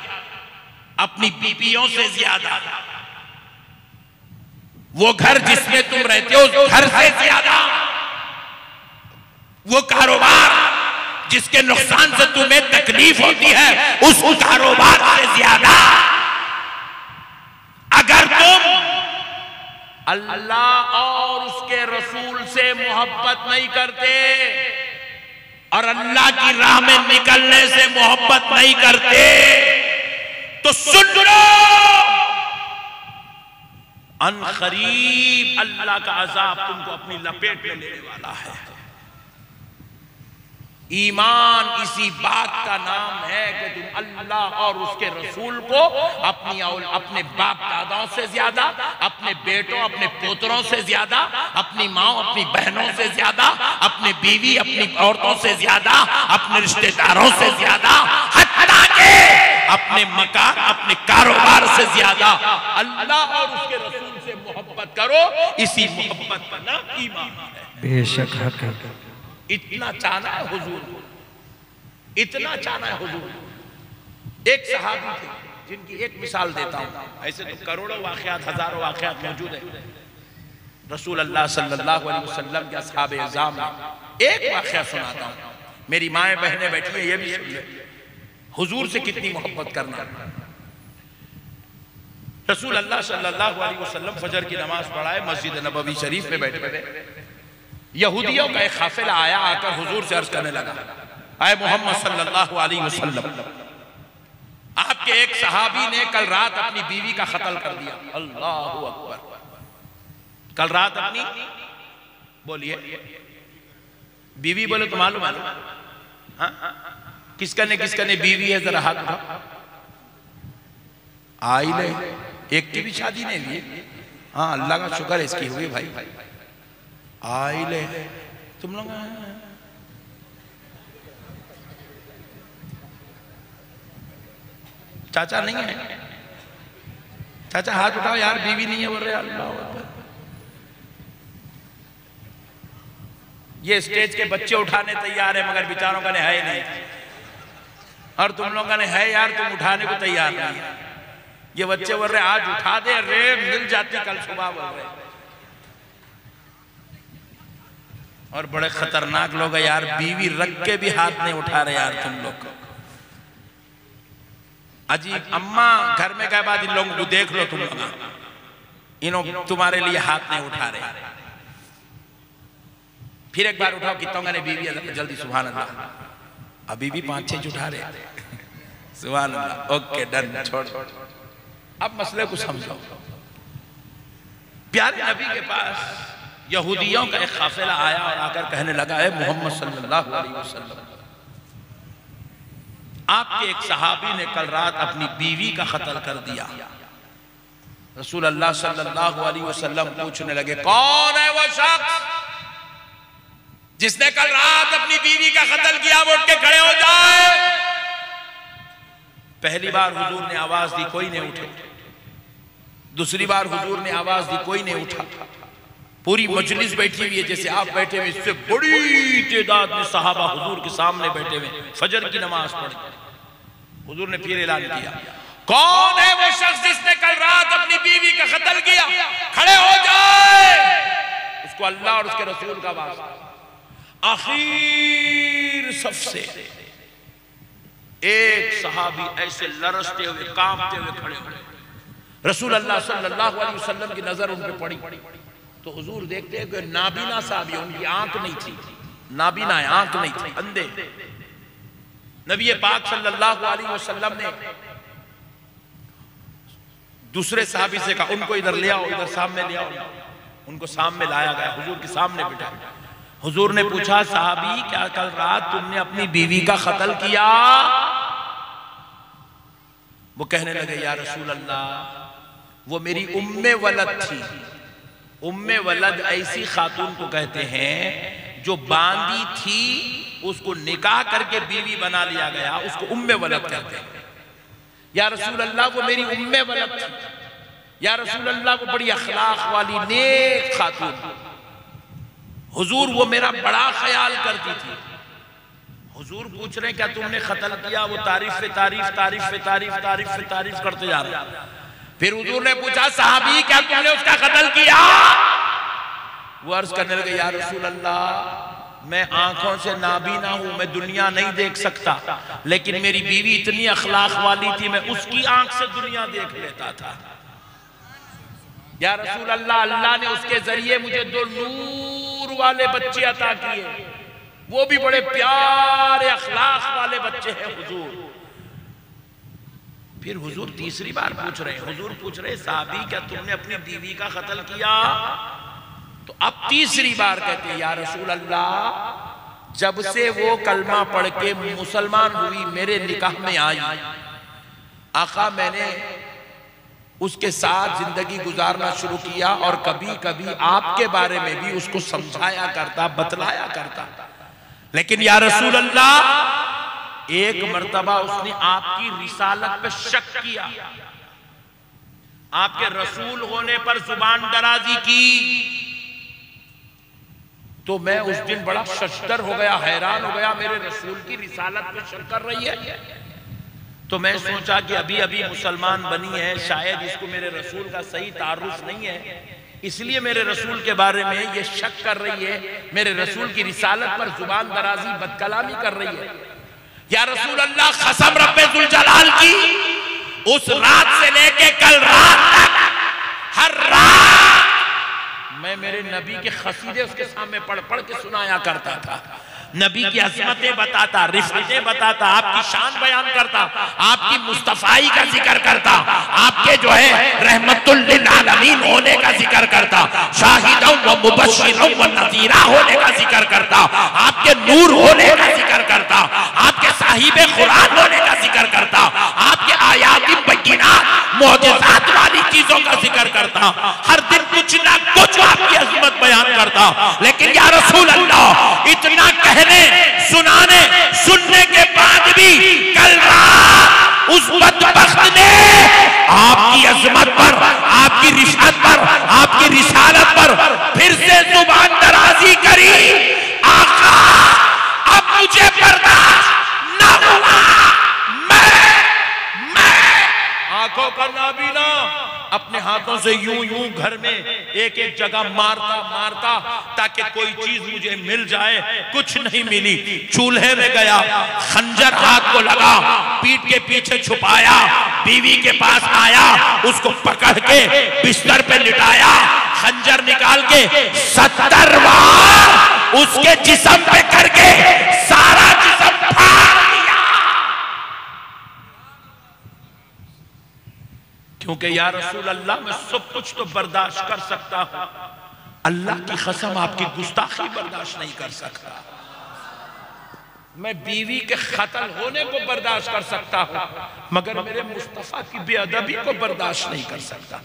अपनी बीवियों से ज्यादा, वो घर जिसमें तुम रहते हो उस घर से ज्यादा, वो कारोबार जिसके नुकसान से तुम्हें तकलीफ होती है उस कारोबार से ज्यादा अगर तुम अल्लाह और उसके रसूल से मोहब्बत नहीं करते और अल्लाह की राह में निकलने से मोहब्बत नहीं करते, तो सुन लो अनकरीब अल्लाह का अजाब तुमको अपनी लपेट में लेने वाला है। ईमान इसी बात का नाम है कि तुम अल्लाह और उसके रसूल को अपने बाप दादाओं से ज्यादा, अपने बेटों अपने पोतरों से ज्यादा, अपनी माँ अपनी बहनों से ज्यादा, अपने बीवी अपनी औरतों से ज्यादा, अपने रिश्तेदारों से ज्यादा, हत्ता के अपने मकान अपने कारोबार से ज्यादा अल्लाह और उसके रसूल से मोहब्बत करो। इसी मोहब्बत का नाम ईमान है। बेशक हक है। इतना चाहना है हुजूर, इतना चाहना है हुजूर। एक सहाबी थे जिनकी एक मिसाल देता हूं, ऐसे तो करोड़ों वाकयात हजारों वाकयात मौजूद है रसूल अल्लाह सल्लल्लाहु अलैहि वसल्लम के असहाबे इज़ाम में। एक वाकया सुनाता हूं, मेरी माएं बहनें बैठी हैं, ये भी सुन ले हुजूर से कितनी मोहब्बत करना। रसूल अल्लाह सल्लल्लाहु अलैहि वसल्लम फजर की नमाज पढ़ाए मस्जिद नबवी शरीफ में बैठे थे। यहूदियों का एक काफिला आया, आकर हुजूर से अर्ज करने लगा, आए मोहम्मद सल्लल्लाहु अलैहि वसल्लम, आपके एक सहाबी ने कल रात अपनी बीवी का कत्ल कर दिया। अल्लाहु अकबर। कल रात अपनी, बोलिए बीवी, बोले तो मालूम है किसका ने बीवी है, जरा हाथ उठाओ। आई ले, एक की भी शादी नहीं हुई। हाँ अल्लाह का शुक्र है इसकी हुई भाई। आई ले, तुम लोग चाचा नहीं है, चाचा हाथ उठाओ यार, बीवी नहीं है। बोल रहे अल्लाह अकबर। ये स्टेज के बच्चे उठाने तैयार है मगर बेचारों का है नहीं, और तुम लोगों ने है यार, तुम उठाने को तैयार नहीं। ये बच्चे बोल रहे आज उठा दे, रे मिल जाती कल सुबह, बोल रहे। और बड़े खतरनाक लोग है यार, बीवी रख के भी हाथ नहीं उठा रहे यार तुम लोग। अजीब। अम्मा घर में गए बाद इन लोगों को देख लो, तुम लोग इन तुम्हारे लिए हाथ नहीं उठा रहे। फिर एक बार उठाओ, कितनों ने बीवी जल्दी, सुभान अल्लाह। अभी भी 5-6 उठा रहे, सुभान अल्लाह। ओके डन, छोड़। अब मसले को समझो। प्यारे नबी के पास यहूदियों का एक काफिला आया और आकर कहने लगा, है मोहम्मद सल्लल्लाहु अलैहि वसल्लम, आपके एक सहाबी ने कल रात अपनी बीवी का कत्ल कर दिया। रसूल अल्लाह सल्लल्लाहु अलैहि वसल्लम पूछने लगे, कौन है वो शख्स जिसने कल रात अपनी बीवी का कत्ल किया? वो उठ के खड़े हो जाए। पहली बार हुजूर ने आवाज दी, कोई नहीं उठे। दूसरी बार हुजूर ने आवाज दी, कोई नहीं उठा। पूरी मजलिस बैठी हुई है, जैसे आप बैठे हुए, इससे बड़ी तादाद में सहाबा हुजूर के सामने बैठे हुए, फजर की नमाज पढ़ी। हुजूर ने फिर ऐलान किया, कौन है वो शख्स जिसने कल रात अपनी बीवी का कत्ल किया? खड़े हो जाए। उसको अल्लाह और उसके रसूल का वास्ता। आखिर सबसे एक सहाबी ऐसे लरसते हुए, कांपते हुए खड़े हुए। रसूल अल्लाह सल्लल्लाहु अलैहि वसल्लम की नजर उन पे पड़ी तो हुजूर देखते हैं कि नाबीना साहबी, उनकी आंख नहीं थी, नाबीना आंख नहीं थी, अंधे। नबी पाक सल्लल्लाहु अलैहि वसल्लम ने दूसरे सहाबी से कहा, उनको इधर ले आओ, इधर सामने ले आओ। उनको सामने लाया गया, हुजूर के सामने बिठा। हुजूर ने पूछा, साहबी क्या कल रात तुमने अपनी बीवी का कत्ल किया? वो कहने लगे, या रसूल अल्लाह, वो मेरी उम्मे वलद थी। उम्मे वलद ऐसी खातून को कहते हैं जो बांदी थी, उसको निकाह करके बीवी बना लिया गया, उसको उम्मे वलद कहते हैं। या रसूल अल्लाह, वो मेरी उम्मे वलद थी। या रसूल अल्लाह, वो बड़ी अखलाक वाली नेक खातून। हुजूर, वो मेरा बड़ा ख्याल करती थी। हुजूर पूछ रहे, क्या तुमने कत्ल किया? वो तारीफ पे तारीफ, तारीफ पे तारीफ, तारीफ पे तारीफ करते जा रहे। फिर हुजूर ने पूछा, साहबी क्या तुमने उसका कत्ल किया? वो अर्ज करने लगे, या रसूल अल्लाह, मैं आंखों से नाबीना हूं, मैं दुनिया नहीं देख सकता, लेकिन मेरी बीवी इतनी अखलाक वाली थी, मैं उसकी आंख से दुनिया देख लेता था। या रसूल अल्लाह, अल्लाह ने उसके जरिए मुझे 2 नूर वाले बच्चे अता किए, वो भी बड़े प्यारे अखलाक वाले बच्चे हैं हुजूर। फिर हुजूर तीसरी बार पूछ रहे, हुजूर पूछ रहे, साहबी क्या तुमने अपनी बीवी का कत्ल किया? तो अब तीसरी बार कहते हैं, या रसूल अल्लाह, जब से वो कलमा पढ़ के मुसलमान हुई, मेरे निकाह में आई, आका मैंने उसके साथ जिंदगी गुजारना शुरू किया और कभी कभी आपके बारे में भी उसको समझाया करता, बतलाया करता। लेकिन या रसूल अल्लाह, एक मर्तबा उसने आपकी रिसालत पे शक किया, आपके रसूल होने पर जुबान दराजी की, तो मैं उस दिन बड़ा शशदर हो गया, हैरान हो गया, मेरे रसूल की रिसालत पे शक कर रही है। तो मैं सोचा कि अभी अभी मुसलमान बनी है, शायद इसको मेरे रसूल का सही तारुफ नहीं है, इसलिए मेरे रसूल के बारे में ये शक कर रही है, मेरे रसूल की रिसालत पर जुबान दराजी, बदकलामी कर रही है। या रसूल अल्लाह, कसम रब्बे जुल जलाल की, उस रात से लेके कल रात तक हर रात मैं मेरे नबी के खसीदे उसके सामने पढ़ पढ़ के सुनाया करता था। नबी की अज़मतें बताता, रिफ़अतें बताता, आपकी शान बयान करता, आपकी मुस्तफ़ाई का जिक्र करता, आपके जो है रहमतुल लिल आलमीन होने का जिक्र करता, शाहिदों व मुबश्शिरों व नज़ीरा होने का जिक्र करता, आपके नूर होने का जिक्र करता, आपके साहिबे कुरान होने का जिक्र करता, आपके आयाती बय्यिनात मुअजिज़ात वाली चीजों का जिक्र करता, हर दिन कुछ ना कुछ आपकी अज़मत बयान करता। लेकिन या रसूल अल्लाह, इतना कहने सुनाने सुनने के बाद भी कल रात उस बदबख्त ने आपकी अज़मत पर, आपकी रिफ़अत पर, आपकी रिसालत पर फिर से जुबान दराजी करी। आका, अब मुझे बर्दाश्त न हुआ, मैं आंखों का नाबीना अपने हाथों से यूं यूं घर में एक एक जगह मारता मारता ताकि कोई चीज मुझे मिल जाए, कुछ नहीं मिली। चूल्हे में गया, खंजर हाथ को लगा, पीठ के पीछे छुपाया, बीवी के पास आया, उसको पकड़ के बिस्तर पे लिटाया, खंजर निकाल के 70 बार उसके जिस्म पे करके सारा जिस्म फाड़ दिया। क्योंकि या रसूल अल्लाह, मैं सब कुछ तो बर्दाश्त कर सकता हूं, अल्लाह की कसम आपकी गुस्ताखी बर्दाश्त नहीं कर सकता। मैं बीवी के कत्ल होने को बर्दाश्त कर सकता हूं, मगर मेरे मुस्तफा की बेअदबी को बर्दाश्त नहीं कर सकता।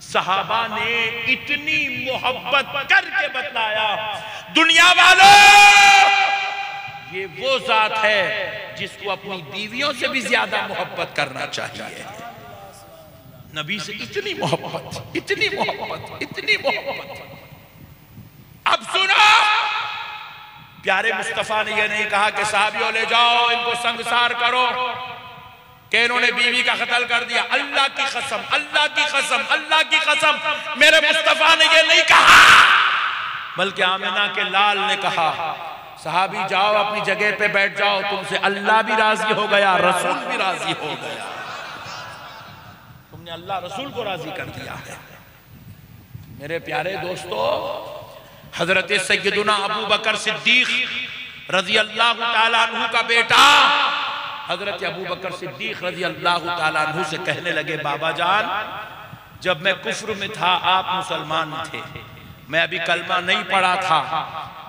सहाबा ने इतनी मोहब्बत करके बतलाया, दुनिया वालों ये वो जात है जिसको अपनी बीवियों से भी ज्यादा मोहब्बत करना चाहिए। नबी से इतनी मोहब्बत, इतनी मोहब्बत, इतनी मोहब्बत। अब सुनो, प्यारे मुस्तफा ने यह नहीं कहा कि साहबियों ले जाओ इनको संगसार करो कि इन्होंने बीवी का कत्ल कर दिया। अल्लाह की कसम, अल्लाह की कसम, अल्लाह की कसम, मेरे मुस्तफा ने यह नहीं कहा, बल्कि आमिना के लाल ने कहा, सहाबी जाओ अपनी जगह पे बैठ जाओ, तुमसे अल्लाह भी राजी हो गया, रसूल भी राजी हो गया। तुमने अल्लाह रसूल को राजी कर दिया है। मेरे प्यारे दोस्तों, हजरत सैयदुना अबू बकर सिद्दीक रजी अल्लाह ताला अन्हु का बेटा हजरत अबू बकर सिद्दीक रजी अल्लाह ताला अन्हु से कहने लगे, बाबा जान, जब मैं कुफ्र में था आप मुसलमान थे, मैं अभी कलमा नहीं पढ़ा था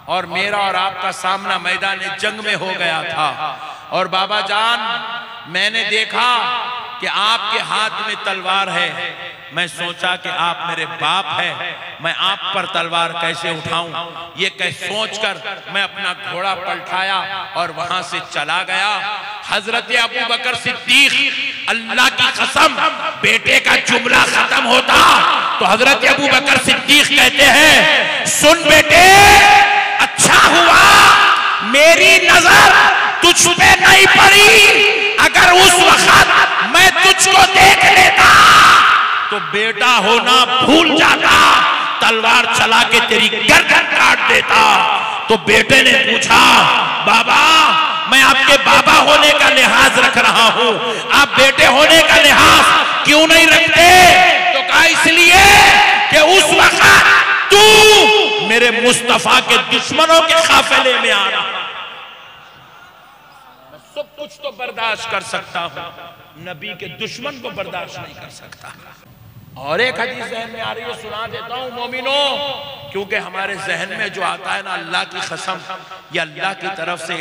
और मेरा और आपका सामना मैदान जंग में हो गया था, और बाबा जान मैंने देखा कि आपके हाथ में तलवार है, मैं सोचा कि आप मेरे बाप हैं, मैं आप पर तलवार कैसे उठाऊं, ये कह सोचकर मैं अपना घोड़ा पलटाया और वहां से चला गया। हजरत अबू बकर सिद्दीक, अल्लाह की कसम, बेटे का जुमला खत्म होता तो हजरत अबू बकर सिद्दीक कहते हैं, सुन बेटे, अच्छा हुआ मेरी नजर तुझ पे नहीं पड़ी, अगर उस वक्त मैं तुझको देख लेता तो बेटा होना भूल जाता, तलवार चला के तेरी गर्दन काट देता। तो बेटे ने पूछा, बाबा मैं आपके बाबा होने का लिहाज रख रहा हूं, आप बेटे होने का लिहाज क्यों नहीं रखते? तो कहा इसलिए कि उस वक्त तू मेरे मुस्तफा के दुश्मनों के काफिले में आ रहा। मैं सब कुछ तो बर्दाश्त कर सकता हूं, नबी के दुश्मन को बर्दाश्त नहीं कर सकता। और एक हदीस जहन में आ रही है, सुना देता हूं मोमिनो, क्योंकि हमारे जहन में जो आता है ना, अल्लाह की कसम, ये अल्लाह की तरफ से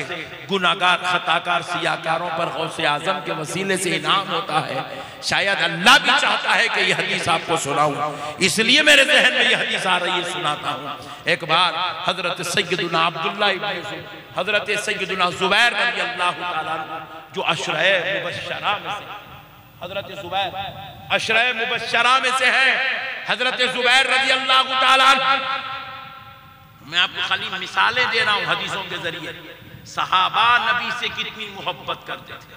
गुनाहगार, खताकार, सियाकारों पर गौसे आजम के वसीले से इनाम होता है। शायद अल्लाह भी चाहता है कि यह हदीस आपको सुनाऊं, इसलिए मेरे जहन में यह हदीस आ रही है, सुनाता हूं। एक बार हजरत सैयदुना अब्दुल्लाह इब्न हजरत सैयदुना जुबैर रज़ी अल्लाह तआला जो अशरा मुबश्शरा में से, हजरत जुबैर अशरा मुबश्शरा में से है, हजरत जुबैर रज़ी अल्लाह तआला, मैं आपको खाली मिसालें दे रहा हूं हदीसों के जरिए, सहाबा नबी से कितनी मोहब्बत करते थे।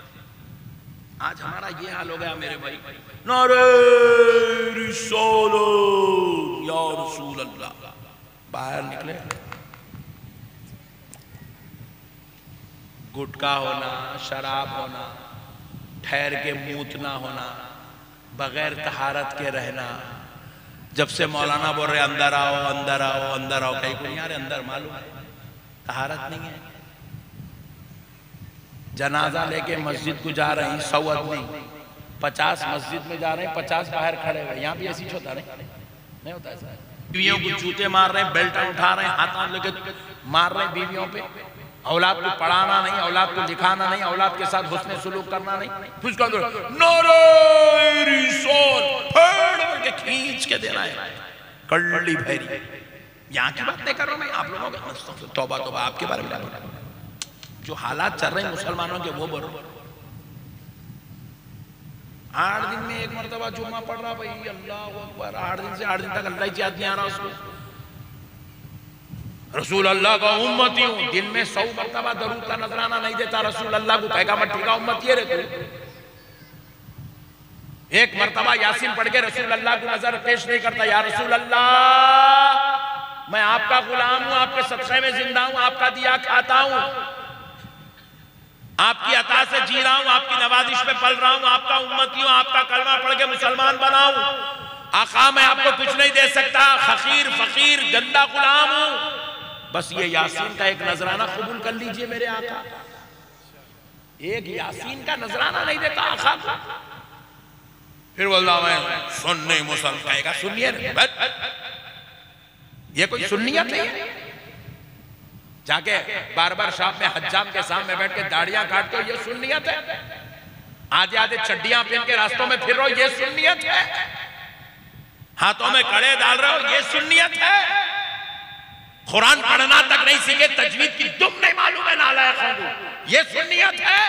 आज हमारा ये हाल हो गया मेरे भाई, नारे रिसालत या रसूल अल्लाह, बाहर निकले गुटखा होना, शराब होना, ठहर के मूतना होना, बगैर तहारत के रहना। जब से मौलाना बोल रहे अंदर आओ अंदर आओ अंदर आओ, कहीं को यार अंदर मालूम है तहारत नहीं है। जनाजा लेके मस्जिद को जा रहे हैं 100 आदमी, 50 मस्जिद में जा रहे हैं, 50 बाहर खड़े हुए। यहाँ भी ऐसी होता नहीं होता ऐसा। बीवियों को जूते मार रहे हैं, बेल्ट उठा रहे हैं, हाथ लेके मार रहे हैं बीवियों पे। औलाद को पढ़ाना नहीं, औलाद को दिखाना नहीं, औलाद के साथ हुस्न सुलूक करना नहीं, उसका के खींच के देना है, कल्ली भैरी। यहाँ की बात नहीं कर रहा मैं, आप लोगों का तौबा तौबा आपके बारे में जो हालात चल रहे हैं मुसलमानों के वो बोल। 8 दिन में एक मरतबा जुम्मा पढ़ रहा भाई, अल्लाह अकबर, 8 दिन से 8 दिन तक अल्लाह ही याद नहीं आ रहा उसको। रसूल अल्लाह का उम्मती हूं, दिन में 100 मरतबा दरूद का नजराना नहीं देता रसूल अल्लाह को, कहेगा मैं ठीक उम्मत ये रहती। एक मरतबा यासीन पढ़ के रसूल अल्लाह को नजर पेश नहीं करता, या रसूल अल्लाह मैं आपका गुलाम हूं, आपके सदक़े में जिंदा हूं, आपका दिया खाता हूं, आपकी अता से जी रहा हूं, आपकी नवाजिश में पल रहा हूं, आपका उम्मती हूं, आपका कलमा पढ़ के मुसलमान बनाऊं। आका मैं आपको कुछ नहीं दे सकता, फकीर फकीर गंदा गुलाम हूं, बस ये यासीन का एक नजराना कबूल कर लीजिए मेरे आका। एक यासीन का नजराना नहीं देता आका को। फिर बोलता मैं सुन्नी मुसलमान, कहेगा सुनिए, ये कोई सुन्नियत नहीं है। जाके बार्बर शॉप में हज्जाम के सामने बैठ के दाढ़ियां काटते हो, ये सुन्नियत है? आधे आधे चड्डियां पहन के रास्तों में फिर रहे हो, ये सुन्नियत है? हाथों में कड़े डाल रहे हो, ये सुन्नियत है? कुरान पढ़ना तक नहीं सीखे, तजवीद की दुम नहीं मालूम है नालायकों को, ये सुन्नियत है?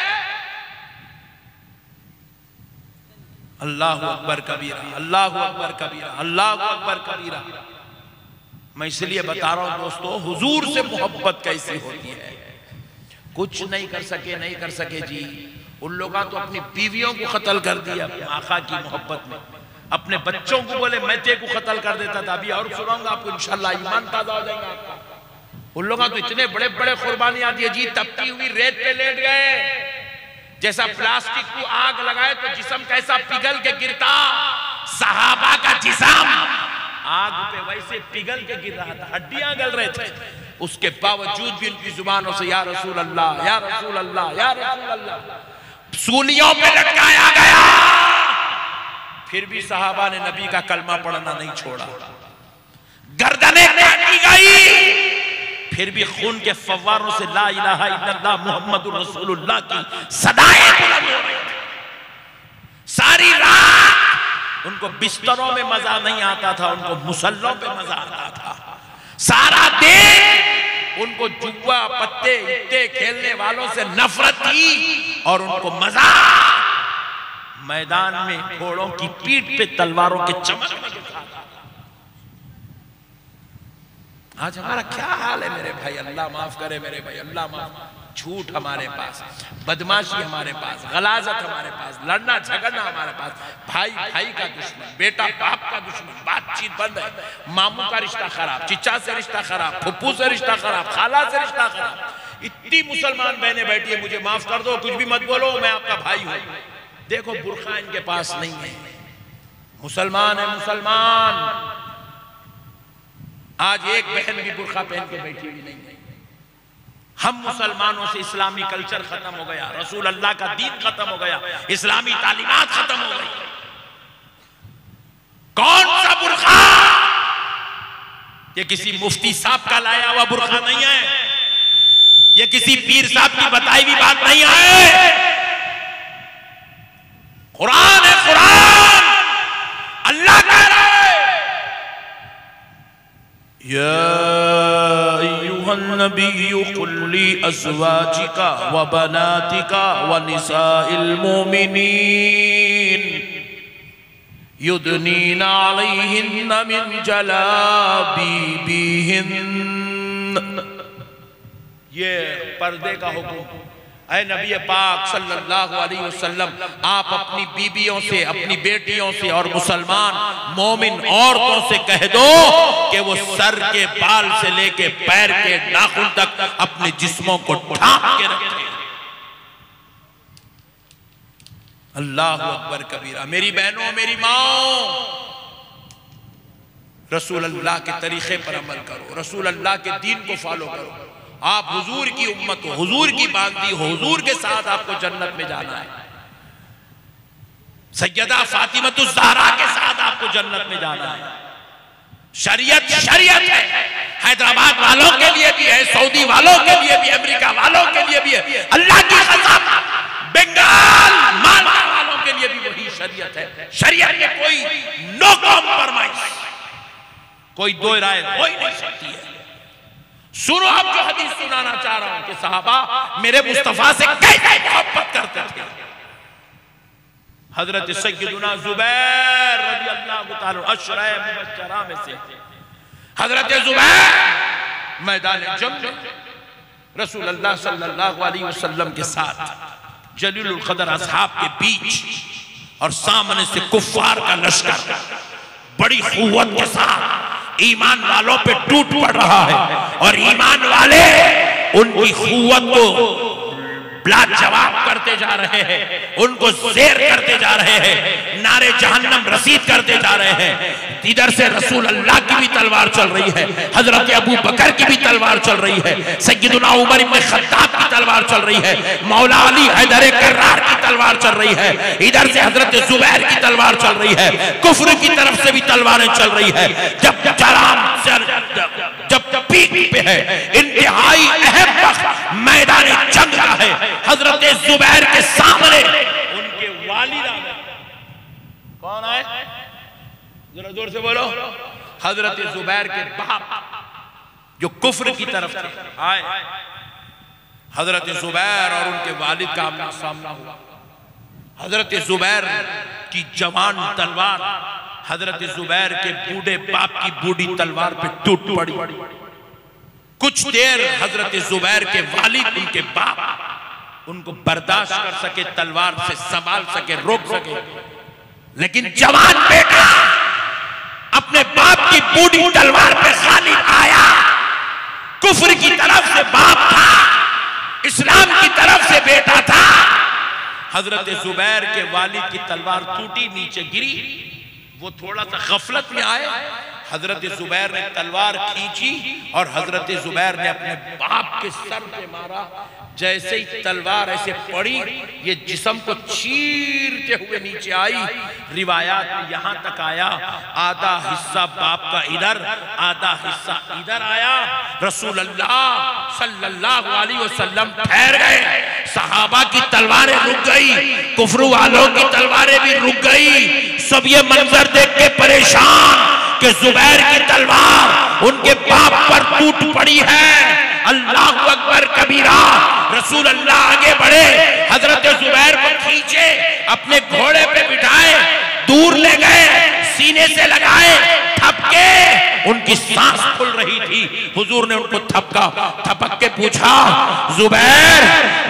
अल्लाहु अकबर कबीरा, अल्लाहु अकबर कबीरा, अल्लाहु अकबर कबीरा। मैं इसलिए बता रहा हूं दोस्तों, हुजूर से मोहब्बत कैसी होती है। कुछ नहीं कर सके जी। उन लोगों तो अपनी बीवियों को कत्ल कर दिया आका की मोहब्बत में, अपने बच्चों को बोले मैं तेरे को कत्ल कर देता था। अभी और सुनाऊंगा आपको, इंशाल्लाह ईमान ताजा हो जाएगा आपका। उन लोगों तो इतने बड़े बड़े कुर्बानियां दी जी, तपती हुई रेत पे लेट गए, जैसा प्लास्टिक को आग लगाए तो जिस्म कैसा पिघल के गिरता, सहाबा का जिस्म आग पे वैसे पिघल के गिर रहा था, हड्डियां गल रहे थे। उसके बावजूद भी उनकी जुबानों से या रसूल अल्लाह, या रसूल अल्लाह, या रसूल अल्लाह सूलियों पे लटकाया गया। फिर भी सहाबा ने नबी का कलमा पढ़ना नहीं छोड़ा, गर्दनें काटी गई, फिर भी खून के फव्वारों से ला इलाहा इल्लल्लाह मुहम्मदुर रसूलुल्लाह की सदाएं बुलंद हो रही थी। सारी रात उनको बिस्तरों में मजा नहीं आता था, उनको मुसल्लों पे मजा आता था। सारा दिन उनको जुआ पत्ते इत्ते खेलने वालों से नफरत थी और उनको मजा मैदान में घोड़ों की पीठ पे तलवारों के चमकने के साथ। आज हमारा क्या हाल है मेरे भाई, अल्लाह माफ करे मेरे भाई, अल्लाह माफ। झूठ हमारे पास, बदमाशी हमारे पास, गलाजत हमारे पास, लड़ना झगड़ना हमारे पास, भाई भाई का दुश्मन, बेटा बाप का दुश्मन, बातचीत बंद है, मामू का रिश्ता खराब, चिचा से रिश्ता खराब, फुप्पू से रिश्ता खराब, खाला से रिश्ता खराब। इतनी मुसलमान बहनें बैठी है, मुझे माफ कर दो, कुछ भी मत बोलो, मैं आपका भाई हूं। देखो बुर्खा इनके पास नहीं है, मुसलमान है मुसलमान। आज एक बहन भी बुर्खा पहन के बैठी हुई नहीं है। हम मुसलमानों से इस्लामी कल्चर खत्म हो गया, रसूल अल्लाह का दीन खत्म हो गया, इस्लामी तालीमात खत्म हो गई। कौन सा बुर्खा? ये किसी मुफ्ती साहब का लाया हुआ बुर्खा नहीं है, ये किसी पीर साहब की बताई हुई बात नहीं है। कुरान है, कुरान। अल्लाह कह रहा है या अय्युहन नबिय्यु कुल ली अज़वाजिका व बनातिका व निसाइल मोमिनीन युदनीना अलैहिन्ना मिन जलाबिबिहिन। ये पर्दे का हुक्म। ऐ नबी पाक सल्लल्लाहु अलैहि वसल्लम, आप अपनी बीबियों से, अपनी बेटियों से और मुसलमान मोमिन औरतों से कह दो कि वो सर के बाल से लेके पैर के नाखून तक अपने जिस्मों को ढांक के रखें। अल्लाहु अकबर कबीरा। मेरी बहनों, मेरी माओ, रसूल अल्लाह के तरीके पर अमल करो, रसूल अल्लाह के दीन को फॉलो करो। आप हुजूर की उम्मत हो, हुजूर की बांदी हो, हुजूर के साथ आपको जन्नत में जाना है। सैयदा फातिमतुज़ ज़हरा के साथ आपको जन्नत में जाना है। शरीयत शरीयत है, हैदराबाद वालों के लिए भी है, सऊदी वालों के लिए भी, अमेरिका वालों के लिए भी है, अल्लाह की कसम बंगाल मालवा वालों के लिए भी वही शरीयत है। शरीयत में कोई नो कॉम्प्रोमाइज, कोई दो राय हो ही नहीं सकती है। सुनो आप जो हदीस सुनाना चाह रहा हूं कि सहाबा मेरे मुस्तफा से कैसे मोहब्बत करते थे। हजरत सैयदुना जुबैर रज़ियल्लाहु ताला अशरा मुबश्शरा में से हजरत जुबैर मैदान जंग में रसूल अल्लाह सल्लल्लाहु अलैहि वसल्लम के साथ जलीलुल क़द्र असहाब के बीच, और सामने से कुफ्फार का लश्कर बड़ी कुव्वत के साथ ईमान वालों पे टूट पड़ रहा है, और ईमान वाले उनकी कुव्वत को लाजवाब करते जा रहे हैं, उनको ज़ेर करते जा रहे हैं, नारे जहन्नम रसीद करते जा रहे हैं। इधर से रसूल अल्लाह की भी तलवार चल रही है, हजरत अबू बकर की भी तलवार चल रही है, सैयदुना उमर इब्न खत्ताब की तलवार चल रही है, मौला अली हैदर कर्रार की तलवार चल रही है, इधर से हजरत जुबैर की तलवार चल रही है, कुफ्र की तरफ से भी तलवारें चल रही है। जब जब पीक पे है, इंतहाई अहम वक्त मैदान जंग का है, हजरत जुबैर के सामने उनके वालिद आ गए। कौन आए? जरा जोर से बोलो। हजरत जुबैर के बाप जो कुफ्र की तरफ थे आए। हजरत जुबैर और उनके वालिद का आमना सामना हुआ। हजरत जुबैर की जवान तलवार हजरत जुबैर के बूढ़े बाप की बूढ़ी तलवार पे टूट पड़ी। कुछ देर हजरत जुबैर के वालिद, उनके बाप उनको बर्दाश्त कर सके, तलवार से संभाल सके, रोक सके, लेकिन जवान बेटा अपने बाप की बूढ़ी तलवार पे खालिद आया। कुफ्र की तरफ से बाप था, इस्लाम की तरफ से बेटा था। हजरत जुबैर के वालिद की तलवार टूटी, नीचे गिरी। वो थोड़ा सा गफलत में आए। हजरत जुबैर ने तलवार खींची और हजरत जुबैर ने अपने बाप के सर पे मारा। जैसे ही तलवार ऐसे पड़ी, ये जिस्म को चीरते हुए नीचे आई। रिवायात में यहां तक आया, आधा हिस्सा बाप का इधर, आधा हिस्सा इधर आया। रसूल अल्लाह सल्लल्लाहु अलैहि वसल्लम ठहर गए। सहाबा की तलवारें रुक गई, कुफ्र वालों की तलवारें भी रुक गई। सब ये मंजर देख के परेशान कि जुबैर की तलवार उनके बाप पर टूट पड़ी है। अल्लाहु अकबर कबीरा। रसूल अल्लाह आगे बढ़े, हजरत जुबैर को खींचे, अपने घोड़े पे बिठाए, दूर ले गए, सीने से लगाए, थपके। उनकी सांस फूल रही थी। हुजूर ने उनको थपका, थपक के पूछा, जुबैर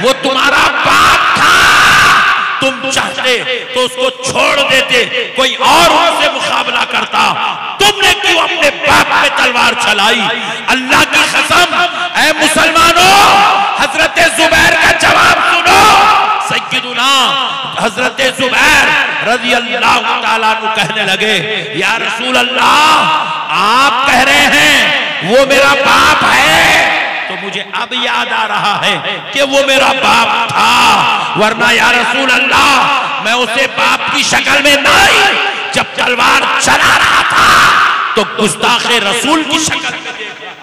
वो तुम्हारा बाप था, तुम चाहते तो उसको छोड़ देते, कोई और उनसे मुकाबला करता, तुमने क्यों अपने बाप पे तलवार चलाई? अल्लाह की कसम, ऐ मुसलमानों, हजरत जुबैर का जवाब सुनो। सय्यदुना हजरत जुबैर रज़ी अल्लाह ताला अन्हु कहने लगे, या रसूल अल्लाह, आप कह रहे हैं वो मेरा बाप है, तो मुझे अब याद आ रहा है कि वो मेरा बाप था, वरना या रसूल अल्लाह मैं उसे बाप की शक्ल में नहीं, जब तलवार चला रहा था तो गुस्ताखे रसूल की शक्ल में देख रहा था।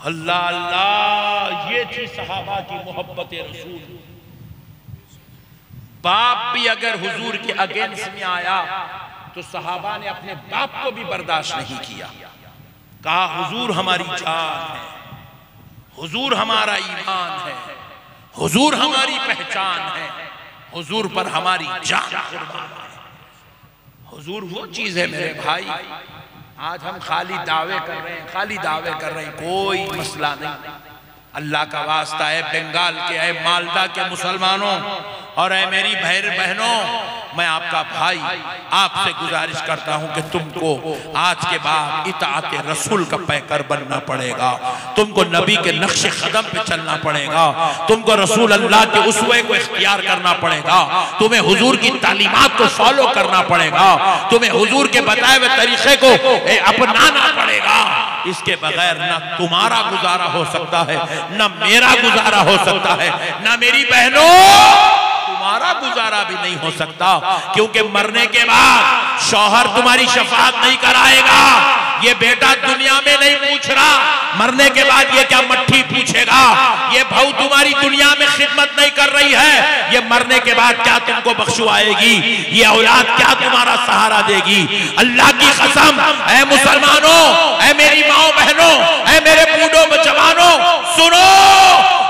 अल्लाह अल्लाह, ये थी सहाबा की मोहब्बत रसूल। बाप भी अगर हुजूर के अगेंस्ट में आया तो सहाबा ने अपने बाप को भी बर्दाश्त नहीं किया। कहा हुजूर हमारी जान है, हुजूर हमारा ईमान है, हुजूर हमारी पहचान है, हुजूर पर हमारी जान कुर्बान है। हुजूर वो चीज है मेरे भाई, आज हम खाली दावे कर रहे हैं, खाली दावे कर रहे हैं, कोई मसला नहीं। अल्लाह का वास्ता है, बंगाल के है, मालदा के मुसलमानों और है मेरी बहनों, मैं आपका भाई आपसे गुजारिश करता हूं कि तुमको आज के बाद इताअत रसूल का पैकर बनना पड़ेगा। तुमको नबी के नक्शे कदम पे चलना पड़ेगा। तुमको रसूल अल्लाह के उसवे को इख्तियार करना पड़ेगा। तुम्हें हुजूर की तालीमात को फॉलो करना पड़ेगा। तुम्हें हुजूर के बताए हुए तरीके को अपनाना पड़ेगा। इसके बगैर ना तुम्हारा गुजारा हो सकता है, ना मेरा गुजारा हो सकता है, ना मेरी बहनों तुम्हारा गुजारा भी नहीं हो सकता, क्योंकि मरने के बाद शौहर तुम्हारी शफाअत नहीं कराएगा। ये बेटा दुनिया में नहीं पूछ रहा, मरने के बाद ये क्या मट्ठी पूछेगा। ये बहू तुम्हारी दुनिया में खिदमत नहीं कर रही है, ये मरने के बाद क्या तुमको बख्शवाएगी। ये औलाद क्या तुम्हारा सहारा देगी। अल्लाह की कसम, ऐ मुसलमानों, ऐ मेरी माओ बहनों, ऐ मेरे बूढ़ों जवानों, सुनो,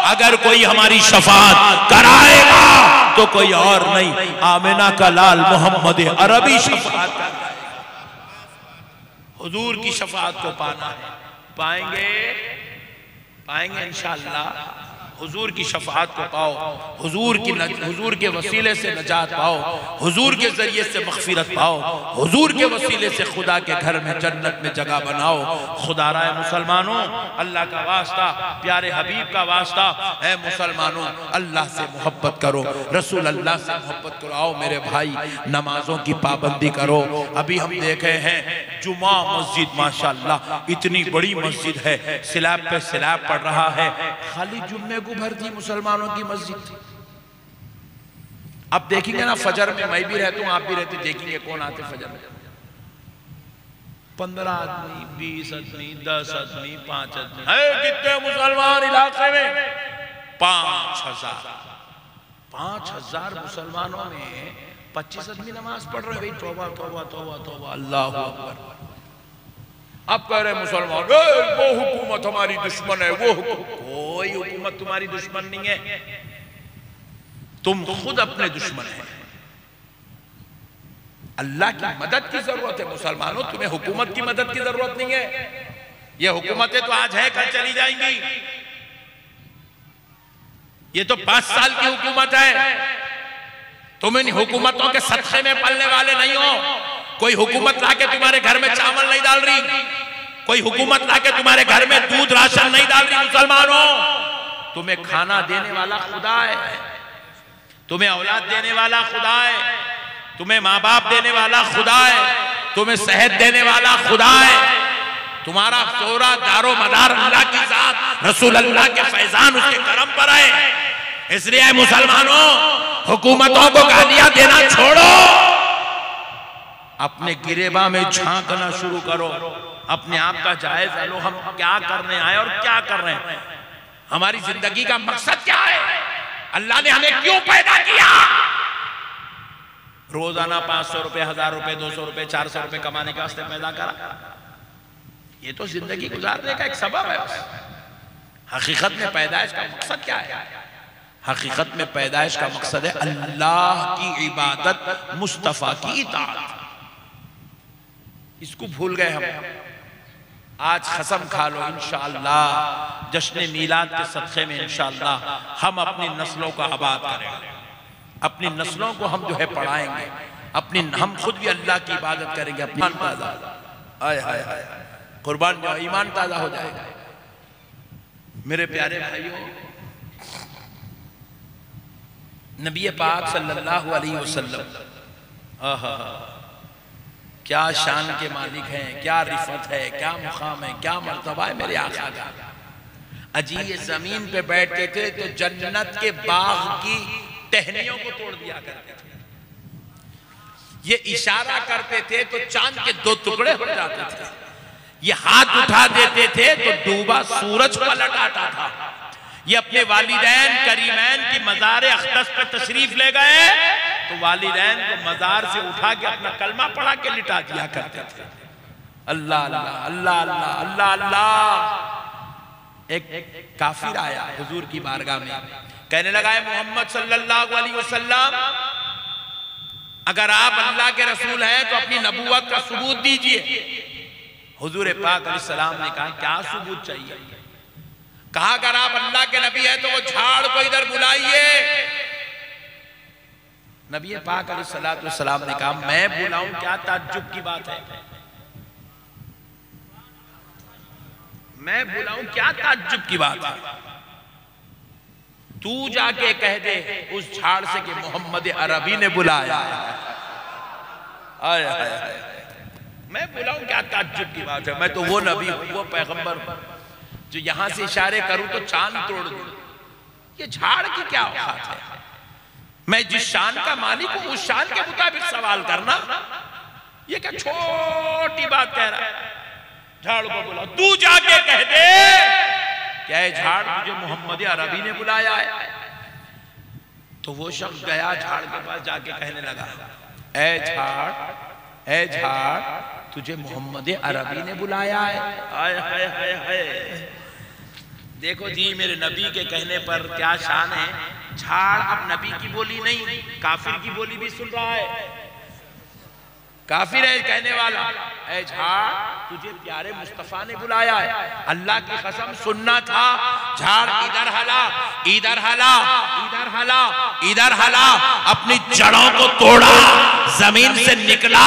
अगर कोई हमारी शफाअत कराएगा तो कोई और नहीं, आमिना का लाल मोहम्मद अरबी शफाअत कराएगा। हुजूर की शफाअत को पाना है, पाएंगे पाएंगे इंशाअल्लाह। हुजूर की शफाअत को पाओ, हुजूर के वसीले से नजात पाओ, हुजूर के जरिए से मग़फ़िरत पाओ, हुजूर के वसीले से खुदा के घर में जन्नत में जगह बनाओ। खुदारा मुसलमानों, अल्लाह का वास्ता, प्यारे हबीब का वास्ता है, मुसलमानों अल्लाह से मोहब्बत करो, रसूल अल्लाह से मोहब्बत करो। आओ मेरे भाई, नमाजों की पाबंदी करो। अभी हम देखे हैं जुमा मस्जिद, माशाअल्लाह इतनी बड़ी मस्जिद है, स्लैब पे स्लैब पड़ रहा है, खाली जुम्मे को भर थी मुसलमानों की मस्जिद थी। अब देखेंगे ना फजर में, मैं भी रहता हूं, आप भी रहते, देखेंगे कौन आते फजर में। 15 आदमी, 20 आदमी, 10 आदमी, 5 आदमी है। कितने मुसलमान इलाके में? 5000। 5000 मुसलमानों में 25 आदमी नमाज पढ़ रहे। भाई तौबा तौबा तौबा तौबा, अल्लाह अकबर। अब कह रहे मुसलमान वो हुकूमत हमारी दुश्मन है, वो कोई हुकूमत तुम्हारी दुश्मन नहीं है, तुम खुद अपने दुश्मन है। अल्लाह की मदद की जरूरत है मुसलमानों, तुम्हें हुकूमत की मदद की जरूरत नहीं है। ये हुकूमतें तो आज है, कल चली जाएंगी। ये तो 5 साल की हुकूमत है। तुम इन हुकूमतों के सदक़े में पलने वाले नहीं हो। कोई हुकूमत लाके तुम्हारे घर में चावल नहीं डाल रही, कोई हुकूमत लाके तुम्हारे घर में दूध राशन नहीं डाल रही। मुसलमानों, तुम्हें खाना देने वाला खुदा है, तुम्हें औलाद देने वाला खुदा है, तुम्हें माँ बाप देने वाला खुदा है, तुम्हें सेहत देने वाला खुदा है। तुम्हारा सोरा दारो मदार अल्लाह की जात, रसूल अल्लाह के फैजान उसके करम पर है। इसलिए मुसलमानों, हुकूमतों को गालियां देना छोड़ो, अपने गिरेबा में झांकना शुरू करो। अपने आप का जायजा लो, हम क्या करने आए और क्या कर रहे हैं, हमारी जिंदगी का मकसद क्या है, अल्लाह ने हमें क्यों पैदा किया। रोजाना 500 रुपए, 1000 रुपए, 200 रुपए, 400 रुपए कमाने के वास्ते पैदा करा, ये तो जिंदगी गुजारने का एक सबब है। हकीकत में पैदाइश का मकसद क्या है? हकीकत में पैदाइश का मकसद है अल्लाह की इबादत, मुस्तफा की इताअत। इसको भूल गए हम। आज कसम खा लो, इंशाअल्लाह जश्न मीलाद के सदक़े में इंशाअल्लाह हम अपनी नस्लों का आबाद करेंगे, अपनी नस्लों को हम जो है पढ़ाएंगे, हम खुद भी अल्लाह की इबादत करेंगे। अपनी आय हाय हाय कुर्बान जाओ, ईमान ताजा हो जाएगा। मेरे प्यारे भाइयों, नबी पाक सल्लल्लाहु अलैहि वसल्लम क्या शान के मालिक हैं, क्या रिफत है, क्या मुकाम है, क्या मर्तबा है मेरे आका का। अजी ये जमीन पे बैठते थे तो जन्नत के बाग की टहनियों को तोड़ दिया करते थे। ये इशारा करते थे तो चांद के 2 टुकड़े हो जाते थे। ये हाथ उठा देते थे तो डूबा सूरज पलट आता था। ये अपने वालिदैन करीमैन की मज़ार अक़दस पे तशरीफ ले गए तो वालिदैन को मज़ार से उठा के अपना कलमा पढ़ा के लिटा दिया करते थे। अल्लाह अल्लाह अल्लाह अल्लाह अल्लाह अल्लाह। एक काफिर आया हुजूर की बारगाह में, कहने लगा है मोहम्मद सल्लल्लाहु अलैहि वसल्लम, अगर आप अल्लाह के रसूल हैं तो अपनी नबूवत का सबूत दीजिए। हुजूर पाक अलैहिस्सलाम ने कहा क्या सबूत चाहिए? कहा अगर आप अल्लाह के नबी हैं तो वो झाड़ को इधर बुलाइए। नबी पाक अलैहिस्सलाम ने कहा मैं बुलाऊं, क्या ताज्जुब की बात है, मैं बुलाऊं, क्या ताज्जुब की बात है। तू जाके कह दे उस झाड़ से कि मोहम्मद अरबी ने बुलाया। आय हाय हाय, मैं बुलाऊं, क्या ताज्जुब की बात है। मैं तो वो नबी हूं, वो पैगंबर जो यहां से इशारे करूं तो चांद तोड़ दूं। ये झाड़ की क्या औकात है? मैं जिस शान का मालिक हूं उस शान के मुताबिक सवाल करना, ये क्या छोटी बात कह रहा है। झाड़ को बुला, तू जाके कह दे क्या है झाड़ तुझे मोहम्मद अरबी ने बुलाया है। तो वो शख्स गया झाड़ के पास, जाके कहने लगा ए झाड़, ए झाड़ तुझे मोहम्मद अरबी ने बुलाया है। हाय हाय हाय हाय, देखो जी मेरे नबी के कहने पर क्या शान है। झाड़ अब नबी की बोली नहीं, काफिर की बोली भी सुन रहा है। काफिर है कहने वाला, ऐ झाड़ तुझे प्यारे मुस्तफा ने बुलाया है। अल्लाह की कसम सुनना था। झाड़ इधर हला, इधर हला, इधर हला, इधर हला, अपनी जड़ों को तोड़ा, जमीन से निकला,